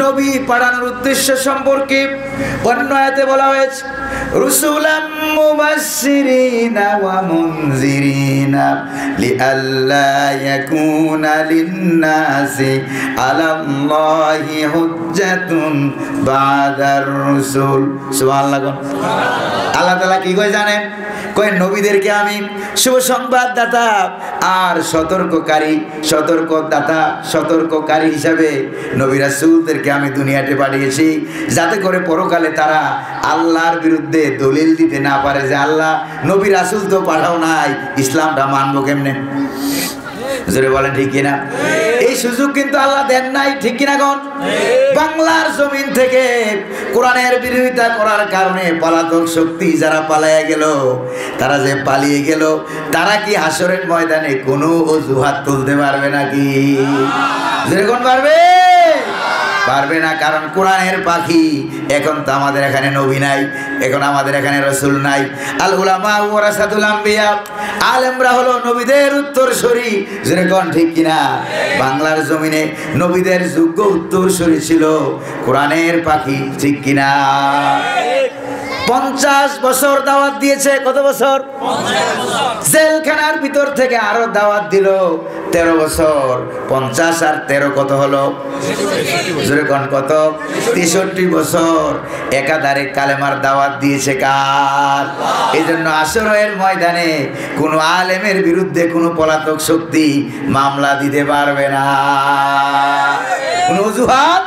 নবী পাঠানোর উদ্দেশ্য সম্পর্কে অন্য আয়াতে বলা হয়েছে, রুসুলাম মুবাশশিরিনা ওয়া মুনজিরিনা লিআল্লা ইয়াকুনা লিন-নাসি আলাল্লাহি হুজ্জাতুন বাদার রুসুল। সুবহানাল্লাহ। আল্লাহ তাআলা কি কয় জানেন? কয় নবীদেরকে আমি শুভ সংবাদদাতা আর সতর্ককারী হিসাবে নবী রাসূলদেরকে আমি দুনিয়াতে পাঠিয়েছি, যাতে করে পরকালে তারা আল্লাহর বিরুদ্ধে দলিল দিতে না পারে যে আল্লাহ নবী রাসূল তো পাঠাও নাই, ইসলামটা মানবো কেমনে? জোরে বলেন ঠিক কিনা? এই সুযোগ কিন্তু আল্লাহ দেন নাই, ঠিক কিনা কোন? বাংলার জমিন থেকে কোরআনের বিরোধিতা করার কারণে পলাতক শক্তি যারা পালিয়ে গেল, তারা যে পালিয়ে গেল, তারা কি হাসরের ময়দানে কোনো অজুহাত তুলতে পারবে নাকি? জোরে কোন পারবে? পারবে না। কারণ কোরআনের পাখি, এখন তো আমাদের এখানে নবী নাই, এখন আমাদের এখানে রাসূল নাই। আল উলামা ওয়ারাসাতুল আম্বিয়া, আলেমরা হলো নবীদের উত্তরসূরি। জোরে কোন ঠিক কিনা? বাংলার জমিনে নবীদের যোগ্য উত্তরসূরি ছিল কোরআনের পাখি, ঠিক কিনা? 50 বছর দাওয়াত দিয়েছে। কত বছর? 50 বছর। জেলখানার ভিতর থেকে আরো দাওয়াত দিল 13 বছর। 50 আর 13 কত হলো? জোরে কোন কত? 63 বছর একাধারে কালেমার দাওয়াত দিয়েছে কার? এই জন্য আসরের ময়দানে কোন আলেমের বিরুদ্ধে কোনো পলাতক শক্তি মামলা দিতে পারবে না, কোনো অজুহাত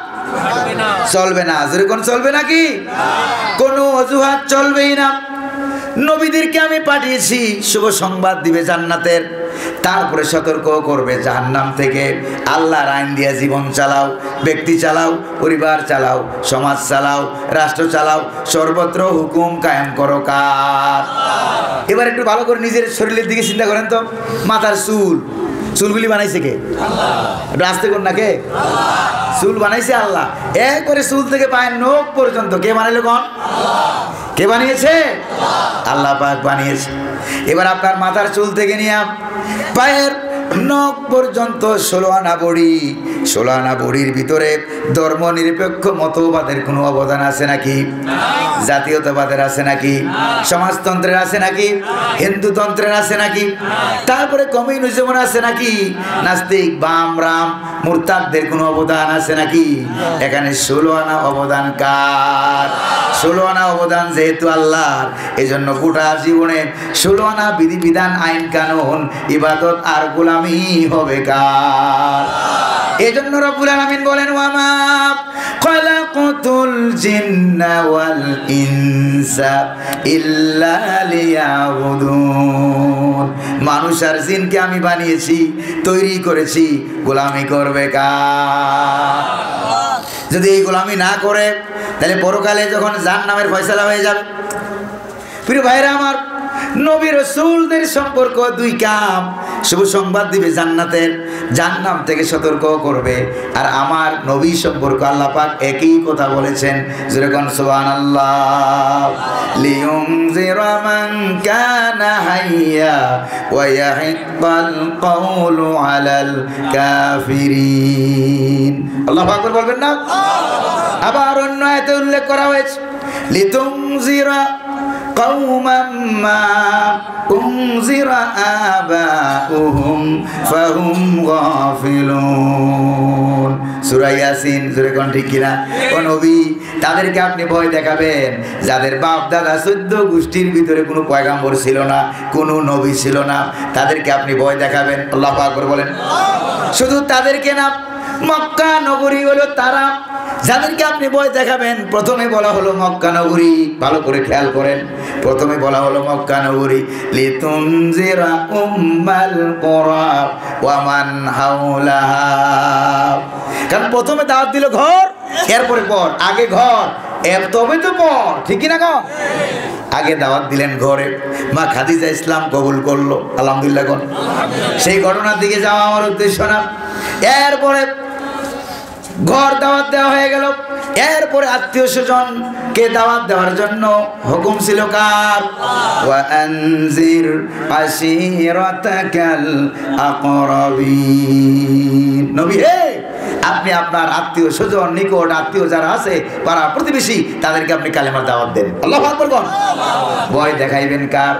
চলবে না। জোরে কোন চলবে নাকি? কোনো অজুহাত চলবেই না। নবীদেরকে আমি পাঠিয়েছি শুভ সংবাদ দিবে জান্নাতের, তারপরে সতর্ক করবে জাহান্নাম থেকে। আল্লাহর আইন দিয়ে জীবন চালাও, ব্যক্তি চালাও, পরিবার চালাও, সমাজ চালাও, রাষ্ট্র চালাও, সর্বত্র হুকুম কায়েম করো কার? এবার একটু ভালো করে নিজের শরীরের দিকে চিন্তা করেন তো। মাথার চুলগুলি বানাইছে কে? একটু আস্তে কর না, কে? চুল বানাইছে আল্লাহ। একবারে চুল থেকে পায়ের নখ পর্যন্ত কে বানাইলো? কোন? কে বানিয়েছে? আল্লাহ পাক বানিয়েছে। এবার আপনার মাথার চুল থেকে নিয়ে পায়ের নখ পর্যন্ত 16 আনা বড়ি, 16 আনা বড়ির ভিতরে ধর্ম নিরপেক্ষ মতবাদের কোনো অবদান আছে নাকি? জাতীয়তাবাদের আছে নাকি? সমাজতন্ত্রের আছে নাকি? হিন্দুতন্ত্রের আছে নাকি? তারপরে কমিউনিজমের আছে নাকি? নাস্তিক, বাম, রাম, মুরতাদদের কোনো অবদান আছে নাকি? এখানে 16 আনা অবদান কার? 16 আনা অবদান যেহেতু আল্লাহর, এজন্য গোটা জীবনে 16 আনা বিধিবিধান, আইন কানুন, ইবাদত আর গোলামি হবে কার? এজন্য রব্বুল আলামিন বলেন, ওয়ামা খালাকাতুল জিন্না ওয়াল ইনসা ইল্লা লিয়াবুদুন। মানুষ আর জিনকে আমি বানিয়েছি, তৈরি করেছি গোলামি করবে কার? যদি এই গোলামি না করে তাহলে পরকালে যখন জাহান্নামের ফয়সালা হয়ে যাবে। প্রিয় ভাইরা আমার, নবী রাসূলদের সম্পর্ক দুই কাম, শুভ সংবাদ দিবে জান্নাতের, জাহান্নাম থেকে সতর্ক করবে। আর আমার নবী সম্পর্ক আল্লাহ পাক একই কথা বলেছেন, যেরকম সুবহানাল্লাহ, লিয়ুনজিরা মান কানা হাইয়া ওয়া ইয়াহিক্কাল কওলু আলাল কাফিরিন। আল্লাহু আকবার বলবেন না? আবার অন্য আয়াতে উল্লেখ করা হয়েছে, লিতুনজিরা কওমান মা উনজিরা আবাউহুম ফাহুম গাফিলুন। সূরা ইয়াসিন, জোরে কোন ঠিক কিনা? ও নবী, তাদেরকে আপনি ভয় দেখাবেন যাদের বাপ দাদা 14 গোষ্ঠীর ভিতরে কোনো পয়গাম্বর ছিল না, কোনো নবী ছিল না, তাদেরকে আপনি ভয় দেখাবেন। আল্লাহু আকবার বলেন। শুধু তাদেরকে না, মক্কা নগরী হলো তারা যাদেরকে আপনি ভয় দেখাবেন। প্রথমে বলা হলো মক্কা নগরী, ভালো করে খেয়াল করেন, প্রথমে বলা হলো মক্কা নগরী, লিতুনজিরা উম্মাল কুরা ওয়া মান হাওলাহা। কারণ প্রথমে দাওয়াত দিল ঘর, এরপরে পর, আগে ঘর তবে তো পর, ঠিক কি না গো? আগে দাওয়াত দিলেন ঘরে, মা খাদিজা ইসলাম কবুল করলো, আলহামদুলিল্লাহ। সেই ঘটনার দিকে যাওয়া আমার উদ্দেশ্য না। এরপরে ঘর দাওয়াত দেওয়া হয়ে গেল, এরপরে আত্মীয় স্বজনকে দাওয়াত দেওয়ার জন্য হুকুম ছিল কার? ওয়া আনজির আশিরাতাকাল আকরাবিন। নবী হে, আপনি আপনার আত্মীয় স্বজন, নিকট আত্মীয় যারা আছে, পাড়া প্রতিবেশী, তাদেরকে আপনি কালেমার দাওয়াত দেন। আল্লাহু আকবার বল। ভয় দেখাইবেন কার?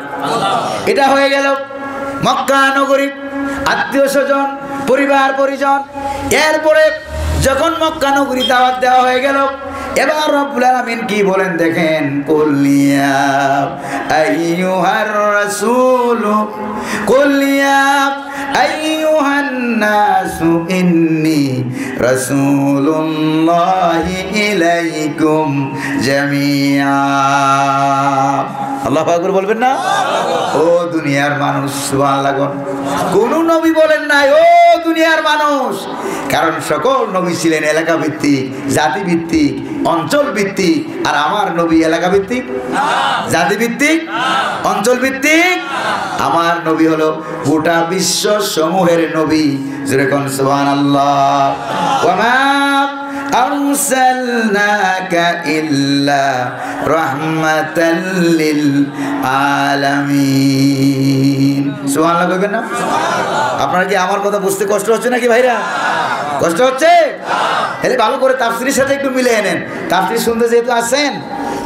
এটা হয়ে গেল মক্কা নগরী, আত্মীয় স্বজন, পরিবার পরিজন। এরপরে যখন মক্কা নগরী দাওয়াত দেওয়া হয়ে গেল, এবার রব্বুল আলামিন কি বলেন দেখেন, কুলিয়া আইয়ুহার রাসূল কুলিয়া আইয়ুহান নাসু ইন্নী রাসূলুল্লাহি ইলাইকুম জামিআ। আল্লাহু আকবার বলবেন না? ও দুনিয়ার মানুষ, সুবহানাল্লাহ। কোন নবী বলেন নাই ও দুনিয়ার মানুষ, কারণ সকল নবী ছিলেন এলাকা ভিত্তিক, জাতি ভিত্তিক, অঞ্চল ভিত্তিক। আর আমার নবী এলাকা ভিত্তিক, জাতি ভিত্তিক, অঞ্চল ভিত্তিক। আমার নবী হলো গোটা বিশ্ব সমূহের নবী, যেরকম সুবহানাল্লাহ। ওয়া মা আরসালনাকা ইল্লা রাহমাতাল লিল আলামিন। সুবহানাল্লাহ কইবেন না? আপনারা কি আমার কথা বুঝতে কষ্ট হচ্ছে নাকি ভাইরা? কষ্ট হচ্ছে? তাহলে ভালো করে তাফসীরের সাথে একটু মিলিয়ে নেন। তাফসীর শুনতে যেহেতু আসেন,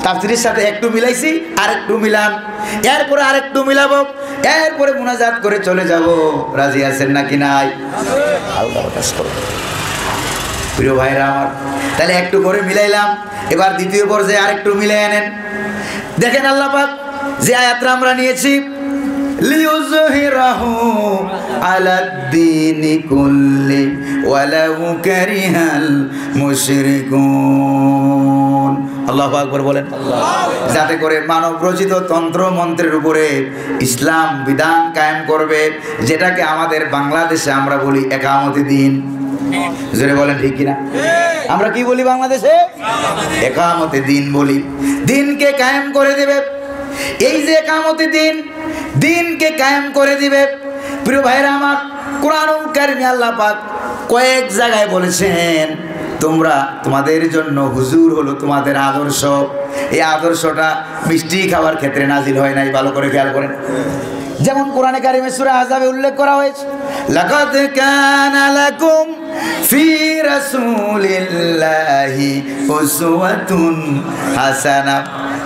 তাফসীরের সাথে একটু মিলাইছি, আর একটু মিলান, এরপরে আরেকটু মিলাবো, এরপরে মুনাজাত করে চলে যাব। রাজি আছেন নাকি নাই? প্রিয় ভাইরা আমার, তাহলে একটু করে মিলাইলাম, এবার দ্বিতীয় পর্যায়ে আরেকটু মিলিয়ে নেন। দেখেন আল্লাহ পাক যে আয়াতটা আমরা নিয়েছি, লিউযহিরাহু আলাদ-দীনি কুল্লি ওয়ালাউ কারিহাল মুশরিকুন। আল্লাহু আকবার বলেন। যাতে করে মানব রচিত তন্ত্র মন্ত্রের উপরে ইসলাম বিধান কায়েম করবে, যেটাকে আমাদের বাংলাদেশে আমরা বলি একামতে দিন। জোরে বলেন ঠিক কিনা? আমরা কি বলি বাংলাদেশে? একামতে দিন বলি। দিনকে কায়েম করে দেবে। এই যে একামতে দিন, দিনকে কায়েম করে দিবে। প্রিয় ভাইরা আমার, কোরআনুল কারীমে আল্লাহ পাক কয়েক জায়গায় বলেছেন, তোমরা, তোমাদের জন্য হুজুর হলো তোমাদের আদর্শ। এই আদর্শটা মিষ্টি খাওয়ার ক্ষেত্রে নাজিল হয় নাই, ভালো করে খেয়াল করেন। যেমন কোরআনে কারিমে সূরা আহজাবে উল্লেখ করা হয়েছে, লাকাদ কানা লাকুম ফি রাসূলিল্লাহি উসওয়াতুন হাসানাহ।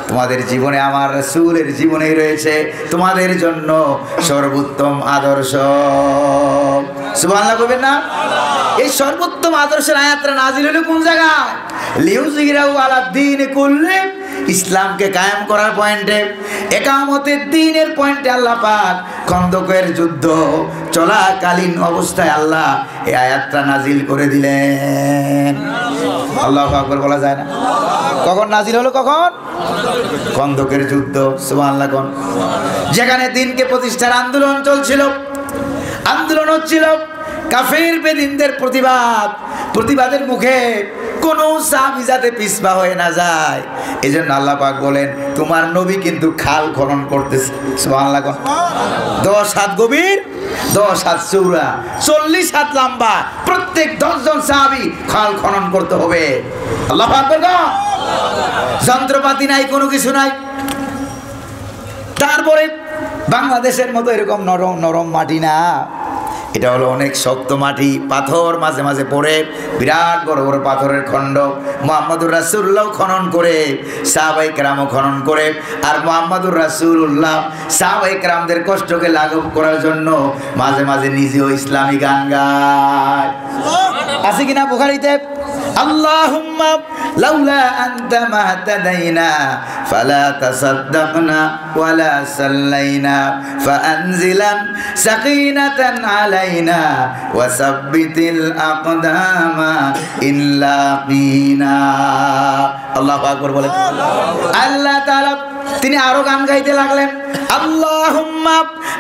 তোমাদের জীবনে, আমার রাসূলের জীবনেই রয়েছে তোমাদের জন্য সর্বোত্তম আদর্শ। সুবহানাল্লাহ কইবেন না? এই সর্বোত্তম আদর্শের আয়াতটা নাজিল হলো কোন জায়গায়? লিউযহিরাহু আলা দ্বীনি কুল্লি, ইসলামকে কায়েম করার পয়েন্টে, ইকামতের দ্বীনের পয়েন্টে আল্লাহ পাক খন্দকের যুদ্ধ চলাকালীন অবস্থায় আল্লাহ এই আয়াতটা নাজিল করে দিলেন। আল্লাহু আকবার বলা যায় না? কখন নাজিল হলো? কখন? খন্দকের যুদ্ধ। সুবহানাল্লাহ কোন? যেখানে দ্বীনকে প্রতিষ্ঠার আন্দোলন চলছিল, আন্দোলন হচ্ছিল, কাফের বেদিনদের প্রতিবাদের মুখে কোন সাহাবী যাতে পিছপা হয়ে না যায়, এই জন্য আল্লাহ পাক বলেন তোমার নবী কিন্তু খাল খনন করতেছে। সুবহানাল্লাহ কোন? 10 হাত গভীর, 10 হাত চওড়া, 40 হাত লম্বা, প্রত্যেক 10 জন সাহাবী খাল খনন করতে হবে। আল্লাহু আকবার কোন? যন্ত্রপাতি নাই, কোনো কিছু নাই। তারপরে বাংলাদেশের মতো এরকম নরম নরম মাটি না, এটা হলো অনেক শক্ত মাটি, পাথর মাঝে মাঝে পড়ে, বিরাট বড় বড় পাথরের খণ্ড। মুহাম্মদুর রাসূলুল্লাহ খনন করে, সাহাবায়ে কেরামও খনন করে, আর মুহাম্মদুর রাসূলুল্লাহ সাহাবায়ে কেরামদের কষ্টকে লাঘব করার জন্য মাঝে মাঝে নিজেও ইসলামী গান গায়। আছে কিনা বুখারীতে? আল্লাহুম্মা লাউলা আনতা মাহতাদাইনা ফালা তাসাদ্দাকনা ওয়ালা সাল্লাইনা ফাআনজিলান সাকিনাতান আলাইনা ওয়াসাব্বিতিল আকদামা ইল্লাকিনা। আল্লাহু আকবার বলেন। আল্লাহ তাআলা তিনি আরো গান গাইতে লাগলেন, আল্লাহুম্মা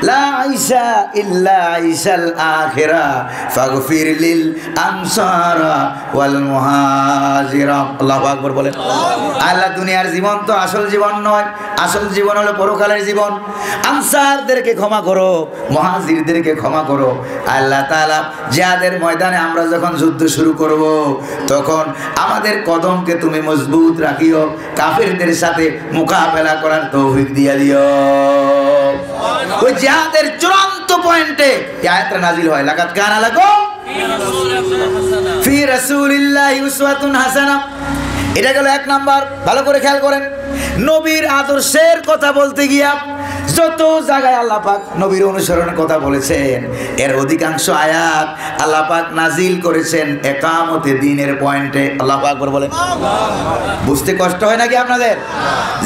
লা আইসা ইল্লা আইসাল আখিরা ফাগফির লিল আনসারা ওয়াল মুহাজিরা। আল্লাহু আকবার বলেন। আল্লাহ দুনিয়ার জীবন তো আসল জীবন নয়, আসল জীবন হলো পরকালের জীবন। আনসারদেরকে ক্ষমা করো, মুহাজিরদেরকে ক্ষমা করো। আল্লাহ তাআলা জিহাদের ময়দানে আমরা যখন যুদ্ধ শুরু করব, তখন আমাদের কদমকে তুমি মজবুত রাখিও, কাফেরদের সাথে মোকাবেলা করার তৌফিক দিয়ে দিও। ওই জিহাদের চূড়ান্ত পয়েন্টে এই আয়াতটা নাজিল হয়, লাকাদ কানা লাকুম ফি রাসূলিল্লাহি উসওয়াতুন হাসানা। এটা গেল 1 নাম্বার। ভালো করে খেয়াল করেন, নবীর আদর্শের কথা বলতে গিয়া যত জায়গায় আল্লাহ পাক নবীর অনুসরণের কথা বলেছেন, এর অধিকাংশ আয়াত আল্লাহ পাক নাজিল করেছেন ইকামতে দ্বীনের পয়েন্টে। আল্লাহ পাক বলেন। বুঝতে কষ্ট হয় নাকি আপনাদের?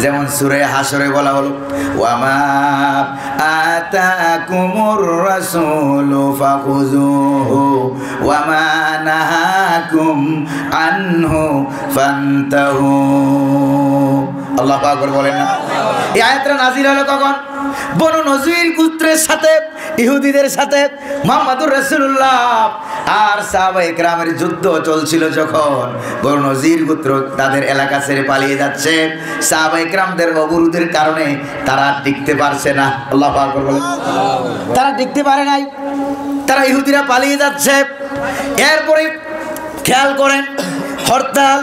যেমন সূরা হাশরে বলা হলো, ওয়ামা আতাকুমুর রাসূলু ফাখুযুহু ওয়ামা নাহাকুম আনহু ফান্তাহু। আল্লাহ পাক বলেন না? এই আয়াতটা নাজিল হলো কখন? বনু নজির গোত্রের সাথে, ইহুদিদের সাথে মুহাম্মদুর রাসূলুল্লাহ আর সাহাবায়ে কেরামের যুদ্ধ চলছিল। যখন বনু নজির গোত্র তাদের এলাকা ছেড়ে পালিয়ে যাচ্ছে, সাহাবায়ে কেরামদের অবরোধের কারণে তারা টিকতে পারছে না। আল্লাহু আকবার বলেন। তারা টিকতে পারে নাই, তারা ইহুদিরা পালিয়ে যাচ্ছে। এরপরে খেয়াল করেন, হরতাল,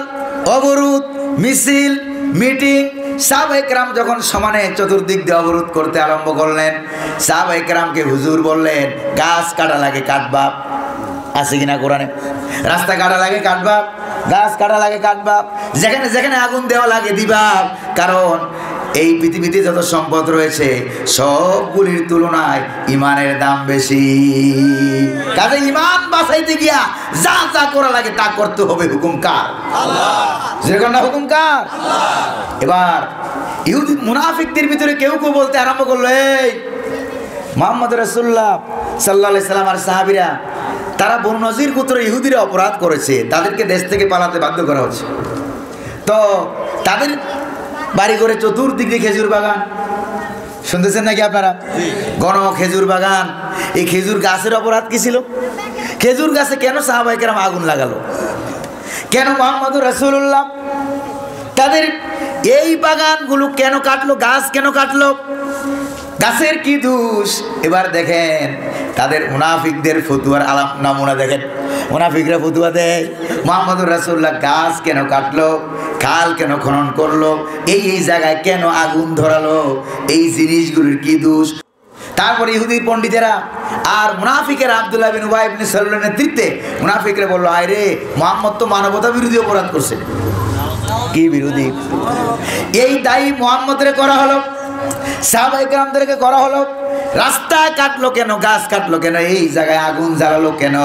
অবরোধ, মিছিল, মিটিং। সাহাবায়ে কেরাম যখন সমানে চতুর্দিক দিয়ে অবরোধ করতে আরম্ভ করলেন, সাহাবায়ে কেরামকে হুজুর বললেন, গাছ কাটা লাগে কাটবা। আছে কিনা কোরআনে? রাস্তা কাটা লাগে কাটবা, গাছ কাটা লাগে কাটবা, যেখানে যেখানে আগুন দেওয়া লাগে দিবা। কারণ এই পৃথিবীতে যত সম্পদ রয়েছে সবগুলির তুলনায় ইমানের দাম বেশি। কাজে ইমান বাঁচাইতে গিয়া যা যা করা লাগে তা করতে হবে। হুকুম কার? আল্লাহ। যেরকম না হুকুম কার? আল্লাহ। এবার ইহুদি মুনাফিকদের ভিতরে কেউ কেউ বলতে আরম্ভ করলো, এই মুহাম্মদ রাসূলুল্লাহ সাল্লাল্লাহু আলাইহি সাল্লাম আর সাহাবীরা তারা বনু নজির গোত্র ইহুদিরা অপরাধ করেছে, তাদেরকে দেশ থেকে পালাতে বাধ্য করা হচ্ছে। তো তাদের বাড়ি করে চতুর্দিক দিয়ে খেজুর বাগান, শুনতেছেন নাকি আপনারা? ঘন খেজুর বাগান। এই খেজুর গাছের অপরাধ কি ছিল? খেজুর গাছে কেন সাহাবায়ে কেরাম আগুন লাগালো? কেন মুহাম্মদুর রাসূলুল্লাহ তাদের এই বাগানগুলো কেন কাটলো? গাছ কেন কাটলো? গাছের কি দোষ? এবার দেখেন তাদের মুনাফিকদের ফতুয়ার আলাপ নমুনা দেখেন। মুনাফিকরা ফতুয়া দেয়, মুহাম্মদুর রাসূলুল্লাহ গাছ কেন কাটলো, খাল কেন খনন করলো, এই এই জায়গায় কেন আগুন ধরালো, এই জিনিসগুলোর কি দোষ? তারপরে ইহুদি পণ্ডিতেরা আর মুনাফিকেরা আব্দুল্লাহ বিন উবাই ইবনে সালুলের নেতৃত্বে মুনাফিকরা বলল, আয় রে, মুহাম্মদ তো মানবতা বিরোধী অপরাধ করছে। কি বিরোধী? এই দায়ী মুহাম্মদরে করা হলো, সাহাবায়ে কেরামদেরকে করা হলো। রাস্তা কাটলো কেন, গাছ কাটলো কেন, এই জায়গায় আগুন জ্বালালো কেন?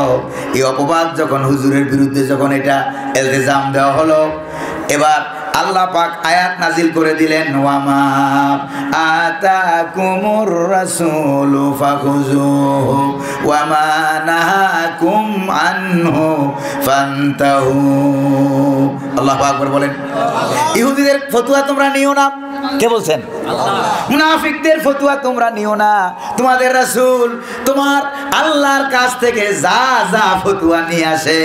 এই অপবাদ যখন হুজুরের বিরুদ্ধে যখন এটা ইলতিজাম দেওয়া হলো, এবার আল্লাহ পাক আয়াত নাজিল করে দিলেন, ওয়ামা আতাকুমুর রাসূলু ফাখুযুহু ওয়ামা নাহাকুম আনহু ফান্তাহু। আল্লাহু আকবার বলেন। ইহুদিদের ফতোয়া তোমরা নিও না। কে বলছেন? মুনাফিকদের ফতোয়া তোমরা নিও না। তোমাদের রাসূল তোমার আল্লাহর কাছ থেকে যা যা ফতোয়া নিয়ে আসে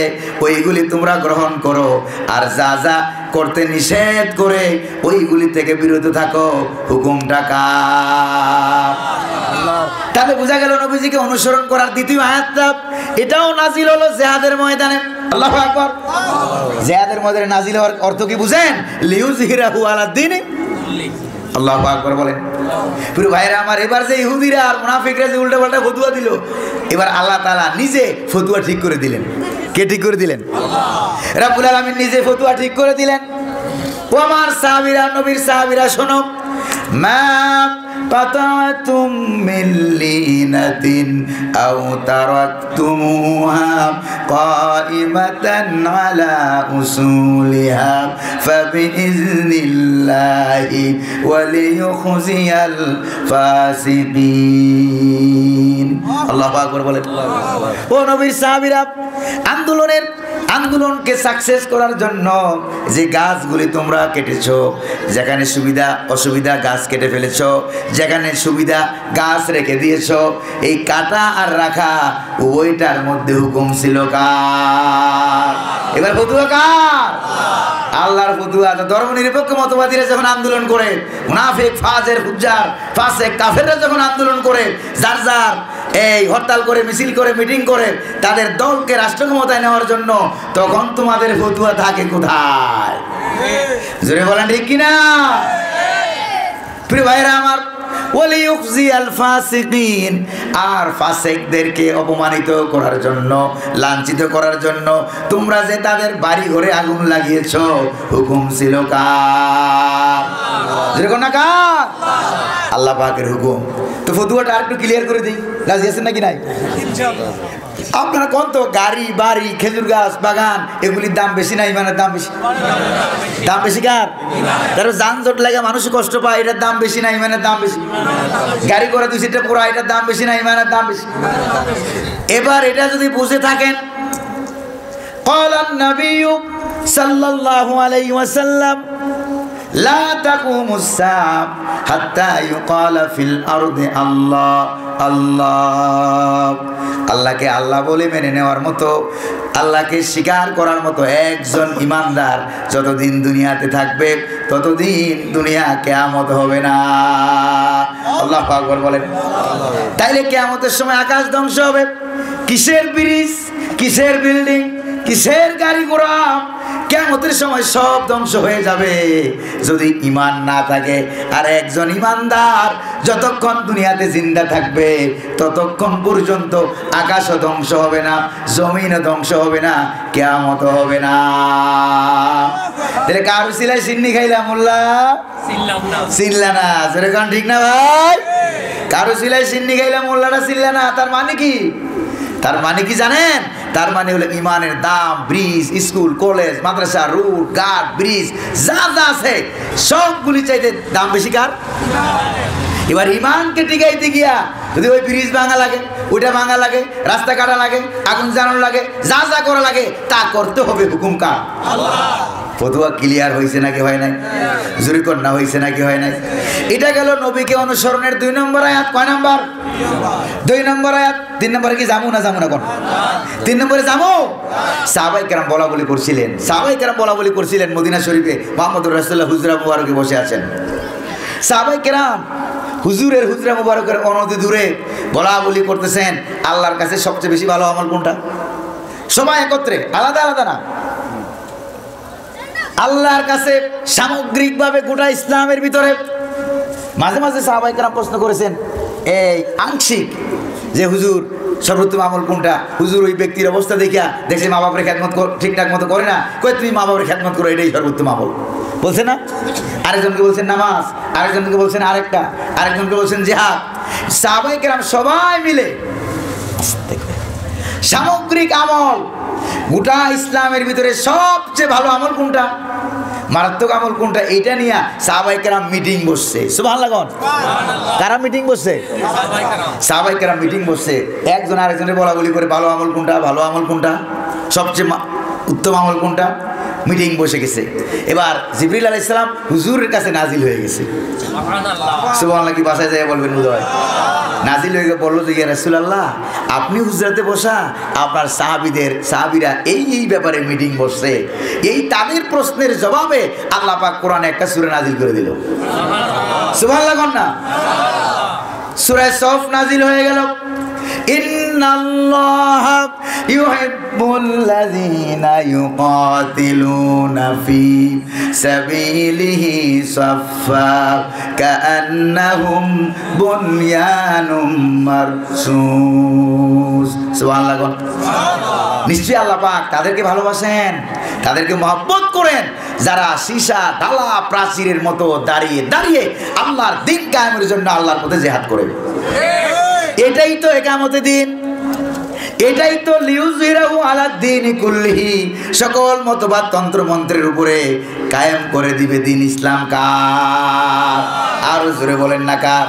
ওইগুলি তোমরা গ্রহণ করো, আর যা যা করতে নিষেধ করে ওইগুলি থেকে বিরত থাকো। হুকুমটা কার? তাহলে বোঝা গেল নবীজিকে অনুসরণ করার দ্বিতীয় আয়াতটা এটাও নাজিল হলো জিহাদের ময়দানে। আল্লাহু আকবার। জিহাদের ময়দানে নাজিল হওয়ার অর্থ কি বুঝেন? লিউযহিরাহু আলাদ-দীনি। আল্লাহু আকবার বলেন। প্রিয় ভাইরা আমার, এবার যে ইহুদিরা আর মুনাফিকরা যে উল্টাপাল্টা ফতোয়া দিল, এবার আল্লাহ তাআলা নিজে ফতোয়া ঠিক করে দিলেন। কে ঠিক করে দিলেন? আল্লাহ রাব্বুল আলামিন নিজে ফতোয়া ঠিক করে দিলেন। ও আমার সাহাবীরা, নবীর সাহাবীরা শোনো, মা قطعتم من لينة أو تركتموها قائمة على أصولها فبإذن الله وليخزي الفاسقين। আল্লাহু আকবার বলেন। ও নবীর সাহাবীরা, আন্দোলনকে সাকসেস করার জন্য যে গাছগুলি তোমরা কেটেছো, যেখানে সুবিধা অসুবিধা গাছ কেটে ফেলেছো, যেখানে সুবিধা গাছ রেখে দিয়েছো, এই কাটা আর রাখা উভয়টার মধ্যে হুকুম ছিল কার? এবার ফতোয়া কার? আল্লাহর ফতোয়া। ধর্ম নিরপেক্ষ মতবাদীরা যখন আন্দোলন করে, মুনাফিক ফাজের ফুজ্জার ফাসিক কাফেররা যখন আন্দোলন করে, যার যার এই হরতাল করে, মিছিল করে, মিটিং করে তাদের দলকে রাষ্ট্র ক্ষমতায় নেওয়ার জন্য, তখন তোমাদের ফতোয়া থাকে কোথায়? জোরে বলেন ঠিক কিনা? প্রিয় ভাইরা আমার, ওয়ালিউখজিয়াল ফাসিকিন, আর ফাসিকদেরকে অপমানিত করার জন্য, লাঞ্ছিত করার জন্য তোমরা যে তাদের বাড়ি ঘরে আগুন লাগিয়েছো, হুকুম ছিল কার? যেরকম না কার? আল্লাহ পাকের হুকুম। তো ফতোয়াটা আরেকটু ক্লিয়ার করে দিই, রাজি আছেন নাকি নাই? আপনারা কোন তো গাড়ি বাড়ি খেজুর গাছ বাগান এগুলির দাম বেশি না ইমানের দাম বেশি? দাম বেশি কার? তারপর যানজট লাগে মানুষ কষ্ট পায়, এটার দাম বেশি না ইমানের দাম বেশি? গাড়ি করে দুই সিটে পুরা, এটার দাম বেশি না ইমানের দাম বেশি? এবার এটা যদি বুঝে থাকেন, ক্বালান নবিয়্যু সাল্লাল্লাহু আলাইহি ওয়াসাল্লাম লা তাকুমুস সাআ হাত্তা ইউকালা ফিল আরদি আল্লাহ আল্লাহ। আল্লাহকে আল্লাহ বলে মেনে নেওয়ার মতো, আল্লাহকে স্বীকার করার মতো একজন ইমানদার যতদিন দুনিয়াতে থাকবে ততদিন দুনিয়া কিয়ামত হবে না। আল্লাহু আকবার বলেন। তাইলে কিয়ামতের সময় আকাশ ধ্বংস হবে, কিসের ব্রিজ, কিসের বিল্ডিং, কিসের গাড়ি ঘোড়া, কিয়ামতের সময় সব ধ্বংস হয়ে যাবে যদি ঈমান না থাকে। আর একজন ঈমানদার যতক্ষণ দুনিয়াতে জিন্দা থাকবে ততক্ষণ পর্যন্ত আকাশও ধ্বংস হবে না, জমিনও ধ্বংস হবে না, কিয়ামত হবে না। তাহলে কারো সিলাই সিন্নি খাইলা মোল্লা চিল্লা না, যেরকম ঠিক না ভাই? কারো সিলাই সিন্নি খাইলা মোল্লাটা চিল্লা না, তার মানে কি? তার মানে কি জানেন? তার মানে হলো ইমানের দাম, ব্রিজ, স্কুল, কলেজ, মাদ্রাসা, রুট, ঘাট, ব্রিজ যা যা আছে সবগুলি চাইতে দাম বেশি কার? এবার ইমানকে টিকাইতে গিয়া যদি ওই ব্রিজ ভাঙা লাগে, ওইটা ভাঙা লাগে, রাস্তা কাটা লাগে, আগুন জ্বালানো লাগে, যা যা করা লাগে তা করতে হবে, হুকুম কার? আল্লাহ। ফতোয়া ক্লিয়ার হয়েছে নাকি হয় নাই? জোরে কন্যা হয়েছে নাকি হয় নাই? এটা গেল নবীকে অনুসরণের 2 নম্বর আয়াত। কয় নম্বর? 2 নম্বর আয়াত। 3 নম্বরে কি যাবো না কোন? 3 নম্বরে যাবো। সাহাবায়ে কেরাম বলা বলি করছিলেন মদিনা শরীফে, মুহাম্মদুর রাসূলুল্লাহ হুজরা মুবারকে বসে আছেন। সাহাবায়ে কেরাম হুজুরের হুজরা মুবারকের অনতি দূরে বলা বলি করতেছেন, আল্লাহর কাছে সবচেয়ে বেশি ভালো আমল কোনটা? সবাই একত্রে, আলাদা আলাদা না। আল্লাহর কাছে সামগ্রিকভাবে গোটা ইসলামের ভিতরে মাঝে মাঝে সাহাবায়ে কেরাম প্রশ্ন করেছেন, এই আংশিক যে হুজুর সর্বোত্তম আমল কোনটা? হুজুর ওই ব্যক্তির অবস্থা দেখিয়া দেখছে মা বাপের খেদমত ঠিকঠাক মতো করে না, কই তুমি মা বাপের খেদমত করো, এটাই সর্বোত্তম আমল বলছে না? আরেকজনকে বলছেন নামাজ, আরেকজনকে বলছেন আরেকজনকে বলছেন জিহাদ। সাহাবায়ে কেরাম সবাই মিলে সামগ্রিক আমল, গোটা ইসলামের ভিতরে সবচেয়ে ভালো আমল কোনটা, মারাত্মক আমল কোনটা, এইটা নিয়ে সাহাবায়ে কেরাম মিটিং বসছে। সুবহানাল্লাহ। কারা মিটিং বসছে? সাহাবায়ে কেরাম মিটিং বসছে। একজন আরেকজনের বলা বলি করে ভালো আমল কোনটা, ভালো আমল কোনটা, সবচেয়ে উত্তম আমল কোনটা। মিটিং বসে গেছে। এবার জিবরিল আলাইহিস সালাম হুজুরের কাছে নাজিল হয়ে গেছে। সুবহানাল্লাহ। কি বাসায় যায় বলবেন বোধহয়। নাজিল হয়ে বললো যে ইয়া রাসূলুল্লাহ, আপনি হুজরাতে বসা, আপনার সাহাবীরা এই ব্যাপারে মিটিং বসছে, এই তাদের প্রশ্নের জবাবে আল্লাহ পাক কোরআনে একটা সূরা নাজিল করে দিল। সুবহানাল্লাহ না? সূরা সফ নাজিল হয়ে গেল। ইন্নাল্লাহা ইউহিব্বুল্লাযীনা ইউকাতিলুনা ফি সাবিলিহি সাফফা কাআন্নাহুম বুনয়ানুম মারসুস। সুবহানাল্লাহ। নিশ্চয়ই আল্লাহ পাক তাদেরকে ভালোবাসেন, তাদেরকে মহব্বত করেন যারা সীসা ঢালা প্রাচীরের মতো দাঁড়িয়ে দাঁড়িয়ে আল্লাহর দ্বীন কায়েমের জন্য আল্লাহর পথে জিহাদ করে। এটাই তো ইকামতের দিন, এটাই তো লিউযহিরাহু আলাদ-দীনি কুল্লিহি, সকল মতবাদ তন্ত্র মন্ত্রের উপরে কায়েম করে দিবে দিন ইসলাম। কার? আর জোরে বলেন না কার?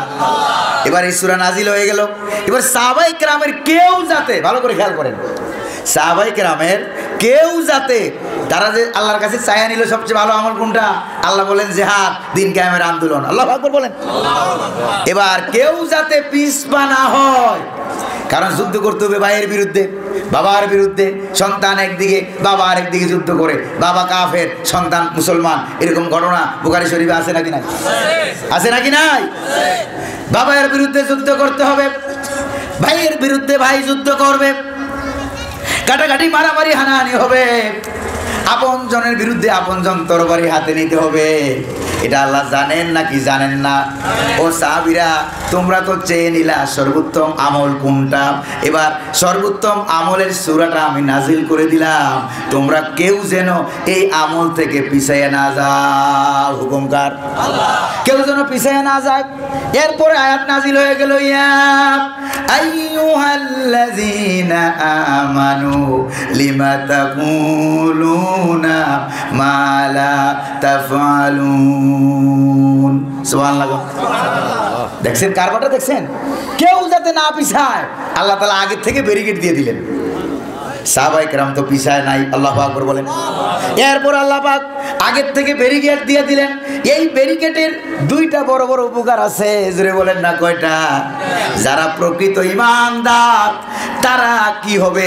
এবার এই সূরা নাজিল হয়ে গেল। এবার সাহাবায়ে কেরামের কেউ যাতে, ভালো করে খেয়াল করেন, সাহাবায়ে কেরামের কেউ যাতে, তারা যে আল্লাহর কাছে চায়া নিল সবচেয়ে ভালো আমল কোনটা, আল্লাহ বলেন জিহাদ, দিন কায়েমের আন্দোলন। আল্লাহু আকবার বলেন। এবার কেউ যাতে পিছপা না হয়, কারণ যুদ্ধ করতে হবে ভাইয়ের বিরুদ্ধে, বাবার বিরুদ্ধে। সন্তান একদিকে, বাবা আরেকদিকে যুদ্ধ করে, বাবা কাফের, সন্তান মুসলমান, এরকম ঘটনা বুখারী শরীফে আছে নাকি নাই? আছে নাকি নাই? বাবার বিরুদ্ধে যুদ্ধ করতে হবে, ভাইয়ের বিরুদ্ধে ভাই যুদ্ধ করবে, কাটাকাটি মারামারি হানাহানি হবে, আপনজনের বিরুদ্ধে আপনজন তরবারি হাতে নিতে হবে। এটা আল্লাহ জানেন নাকি জানেন না? ও সাহাবীরা, তোমরা তো চেয়ে নিলা সর্বোত্তম আমল কোনটা, এবার সর্বোত্তম আমলের সূরাটা আমি নাজিল করে দিলাম, তোমরা কেউ যেন এই আমল থেকে পিছাইয়া না যাও। হুকুমকার আল্লাহ, কেউ যেন পিছাইয়া না যায়। এরপরে আয়াত নাজিল হয়ে গেল, ইয়া আইয়ুহাল্লাযীনা আমানু লিমা তাকুলুনা মা লা তাফআলুন। সুবহানাল্লাহ। দেখছেন কারবারটা, দেখছেন? কেউ যাতে না পিছায় আল্লাহ তাআলা আগে থেকে ব্যারিকেড দিয়ে দিলেন। সাহাবায়ে কেরাম তো পিছায় নাই। আল্লাহু আকবার বলেন। এরপর আল্লাহ পাক আগের থেকে ব্যারিকেড দিয়ে দিলেন। এই ব্যারিকেডের দুইটা বড় বড় উপকার আছে, জোরে বলেন না কয়টা? যারা প্রকৃত ঈমানদার তারা কি হবে,